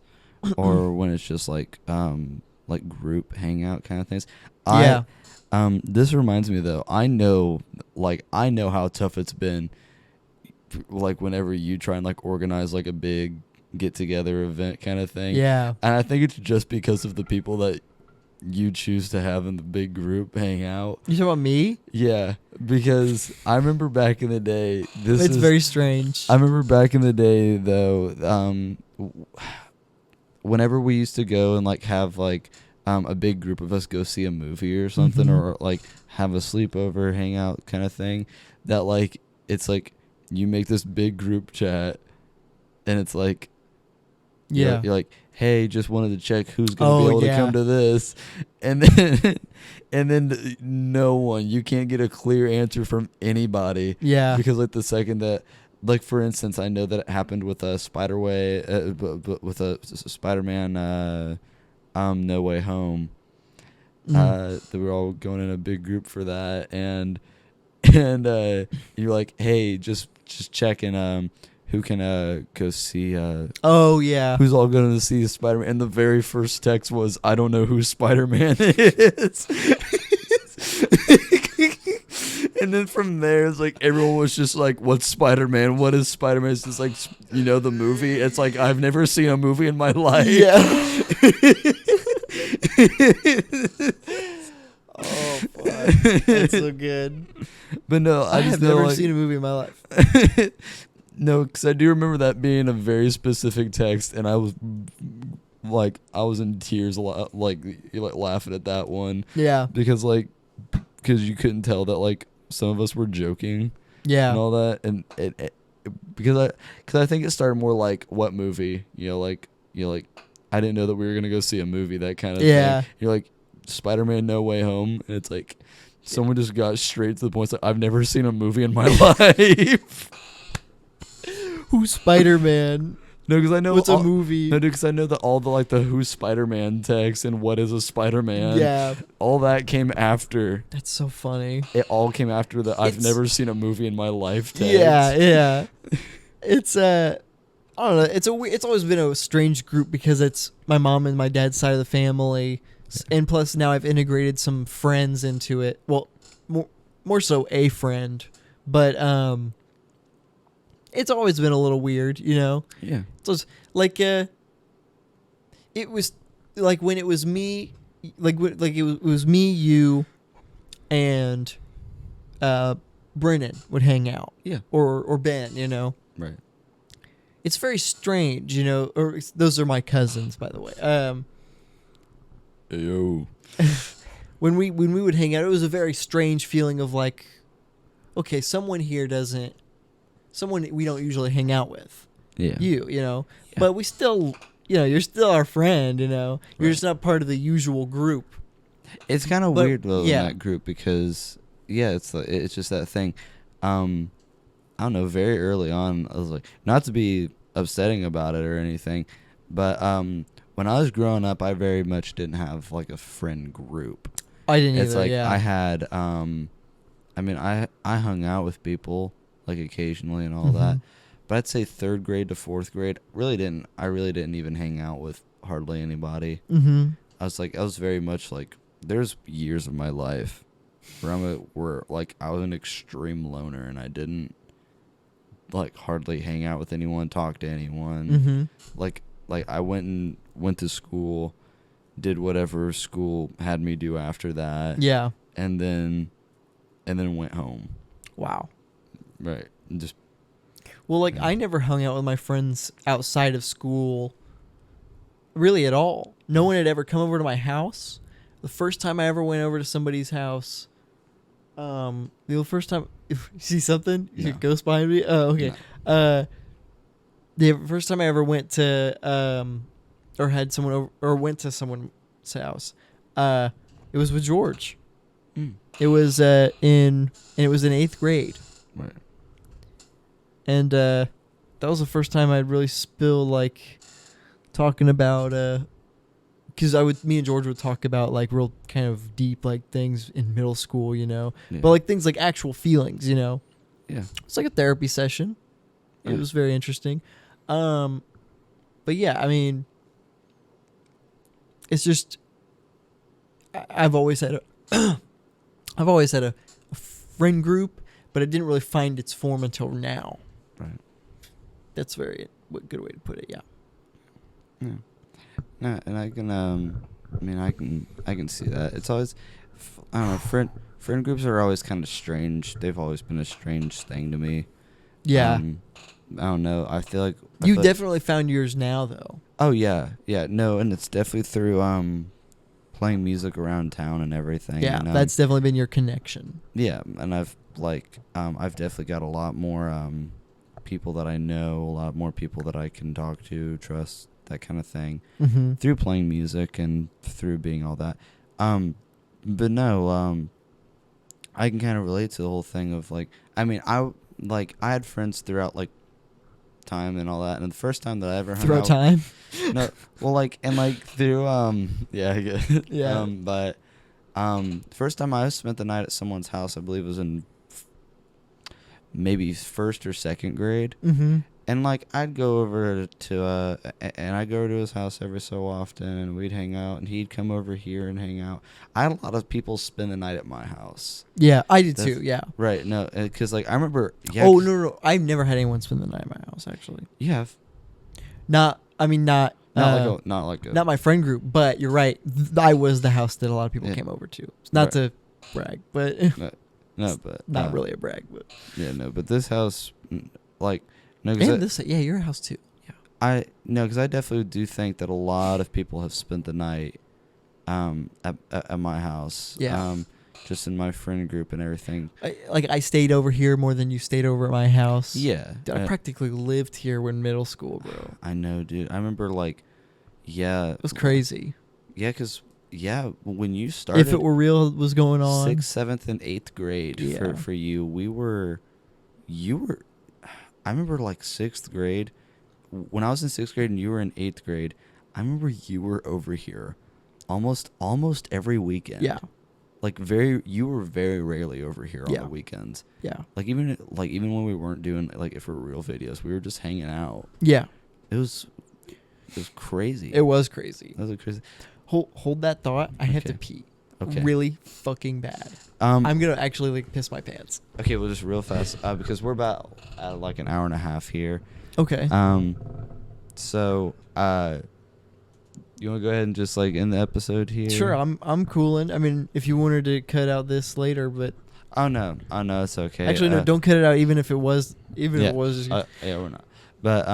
or when it's just like group hangout kind of things. Yeah. This reminds me though. I know how tough it's been. Like whenever you try and like organize like a big get together event kind of thing. Yeah. And I think it's just because of the people that you choose to have in the big group hang out. You talking about me? Yeah, because I remember back in the day. It's very strange. I remember back in the day though. Whenever we used to go and like have like a big group of us go see a movie or something, or like have a sleepover, hangout kind of thing, that like it's like you make this big group chat, and it's like. Yeah. You're like, hey, just wanted to check who's going to be able to come to this. And then no one. You can't get a clear answer from anybody. Yeah. Because like the second that, like for instance, I know that it happened with a with a Spider-Man No Way Home. That we were all going in a big group for that. And you're like, hey, just checking who can go see oh yeah, who's all going to see Spider-Man. And the very first text was, I don't know who Spider-Man is. And then from there, it's like everyone was just like, what's Spider-Man? What is Spider-Man? It's just like, the movie. It's like, I've never seen a movie in my life. Yeah. Oh, fuck. That's so good. But no, I just have know, never like, seen a movie in my life. No, because I do remember that being a very specific text, and I was in tears, like laughing at that one. Yeah. Because you couldn't tell that like some of us were joking. Yeah. And all that, and because I think it started more like what movie, I didn't know that we were gonna go see a movie, that kind of thing. You're like Spider-Man No Way Home, and it's like someone just got straight to the point. It's like, I've never seen a movie in my life. Who's Spider-Man? No, because I know what's a movie. No, because I know that all the who's Spider-Man text and what is a Spider-Man. Yeah, all that came after. That's so funny. It all came after the I've never seen a movie in my life text. Yeah. It's I don't know. It's always been a strange group because it's my mom and my dad's side of the family, and plus now I've integrated some friends into it. Well, more so a friend, but it's always been a little weird, Yeah. So it's like it was like when it was me, it was me, you, and Brennan would hang out. Yeah. Or Ben, Right. It's very strange, or those are my cousins, by the way. Yo. When we would hang out, it was a very strange feeling of like, okay, someone we don't usually hang out with. Yeah. Yeah. But we still, you're still our friend, You're just not part of the usual group. It's kind of weird though in yeah. that group because it's just that thing. I don't know. Very early on, I was like, not to be upsetting about it or anything, but when I was growing up, I very much didn't have like a friend group. I didn't It's either. like Yeah. I had. I hung out with people like occasionally and all that, but I'd say third grade to fourth grade, I really didn't even hang out with hardly anybody. Mm-hmm. I was very much like, there's years of my life where I was an extreme loner and I didn't like hardly hang out with anyone, talk to anyone. Mm-hmm. Like I went to school did whatever school had me do after that. Yeah. And then went home. Wow. Right. And just Well, like, I never hung out with my friends outside of school really at all. No one had ever come over to my house. The first time I ever went over to somebody's house, the first time, you see something? You see a No. ghost behind me? Oh, okay. The first time I ever went to, or had someone over, or went to someone's house, it was with George. Mm. It was in 8th grade. right. And that was the first time I'd really spill, like, talking about, because me and George would talk about, like, real kind of deep, like, things in middle school, you know, Yeah. but, like, things like actual feelings, you know. Yeah. It's like a therapy session. It Yeah. was very interesting. But yeah, I mean, it's just, I've always had a friend group, but it didn't really find its form until now. Right. That's very good way to put it. Yeah. Yeah. No, and I can I can see that. It's always I don't know, friend groups are always kind of strange. They've always been a strange thing to me. Yeah. I don't know. I feel like You definitely found yours now, though. Oh yeah. Yeah, no, and it's definitely through playing music around town and everything. Yeah, and, that's definitely been your connection. yeah, and I've definitely got a lot more people that I know, a lot more people that I can talk to, trust, that kind of thing, Mm-hmm. through playing music and through being all that. But no, I can kind of relate to the whole thing of like, I mean, I had friends throughout like time and all that, and the first time that I ever hung Throughout out, time. no, well, like and like through yeah, I get it. Yeah. But first time I spent the night at someone's house, I believe was in maybe 1st or 2nd grade. Mm-hmm. And like I'd go over to and I'd go to his house every so often, and we'd hang out, and he'd come over here and hang out. I had a lot of people spend the night at my house. Yeah, I did That's- too. Yeah. Right? No, because like I remember. Yeah. Oh no, I've never had anyone spend the night at my house. Actually, You have not not not like a not my friend group, but you're right. I was the house that a lot of people Yeah. came over to. Not Right. to brag, but no, but not really a brag. But Yeah, no, but this house, like no, because and your house too. Yeah. because I definitely do think that a lot of people have spent the night, at my house. Yeah. Just in my friend group and everything. I stayed over here more than you stayed over at my house. Yeah. Dude, I practically lived here when middle school, bro. I know, dude. I remember, like, yeah. It was crazy. Yeah, because, when you started. If it were real, it was going on. 6th, 7th, and 8th grade Yeah. for you, you were, I remember, like, 6th grade. When I was in 6th grade and you were in 8th grade, I remember you were over here almost every weekend. Yeah. Like, you were very rarely over here on Yeah. the weekends. Yeah. Like, even when we weren't doing, like, if we're real videos, we were just hanging out. Yeah. It was crazy. It was crazy. That was crazy. Hold that thought. I have to Okay. pee. Okay. Really fucking bad. I'm I'm gonna actually like piss my pants. okay. Well, just real fast, because we're about at like an hour and a half here. Okay. So you want to go ahead and just like end the episode here? Sure. I'm cooling. I mean, if you wanted to cut out this later, but Oh no, it's okay. actually no, don't cut it out. Even if it was, Yeah, just, yeah, we're not. But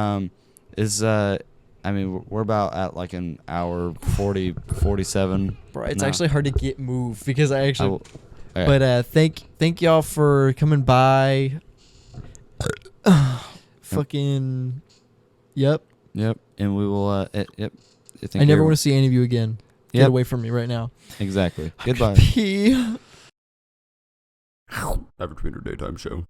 I mean, we're about at like an hour 47. bro, it's No. actually hard to get moved because I actually. will- okay. But thank y'all for coming by. Fucking. Yep. Yep, and we will. Yep. I never want to see any of you again. Get Yep. away from me right now. Exactly. Goodbye. Pee. Average Weiner Daytime Show.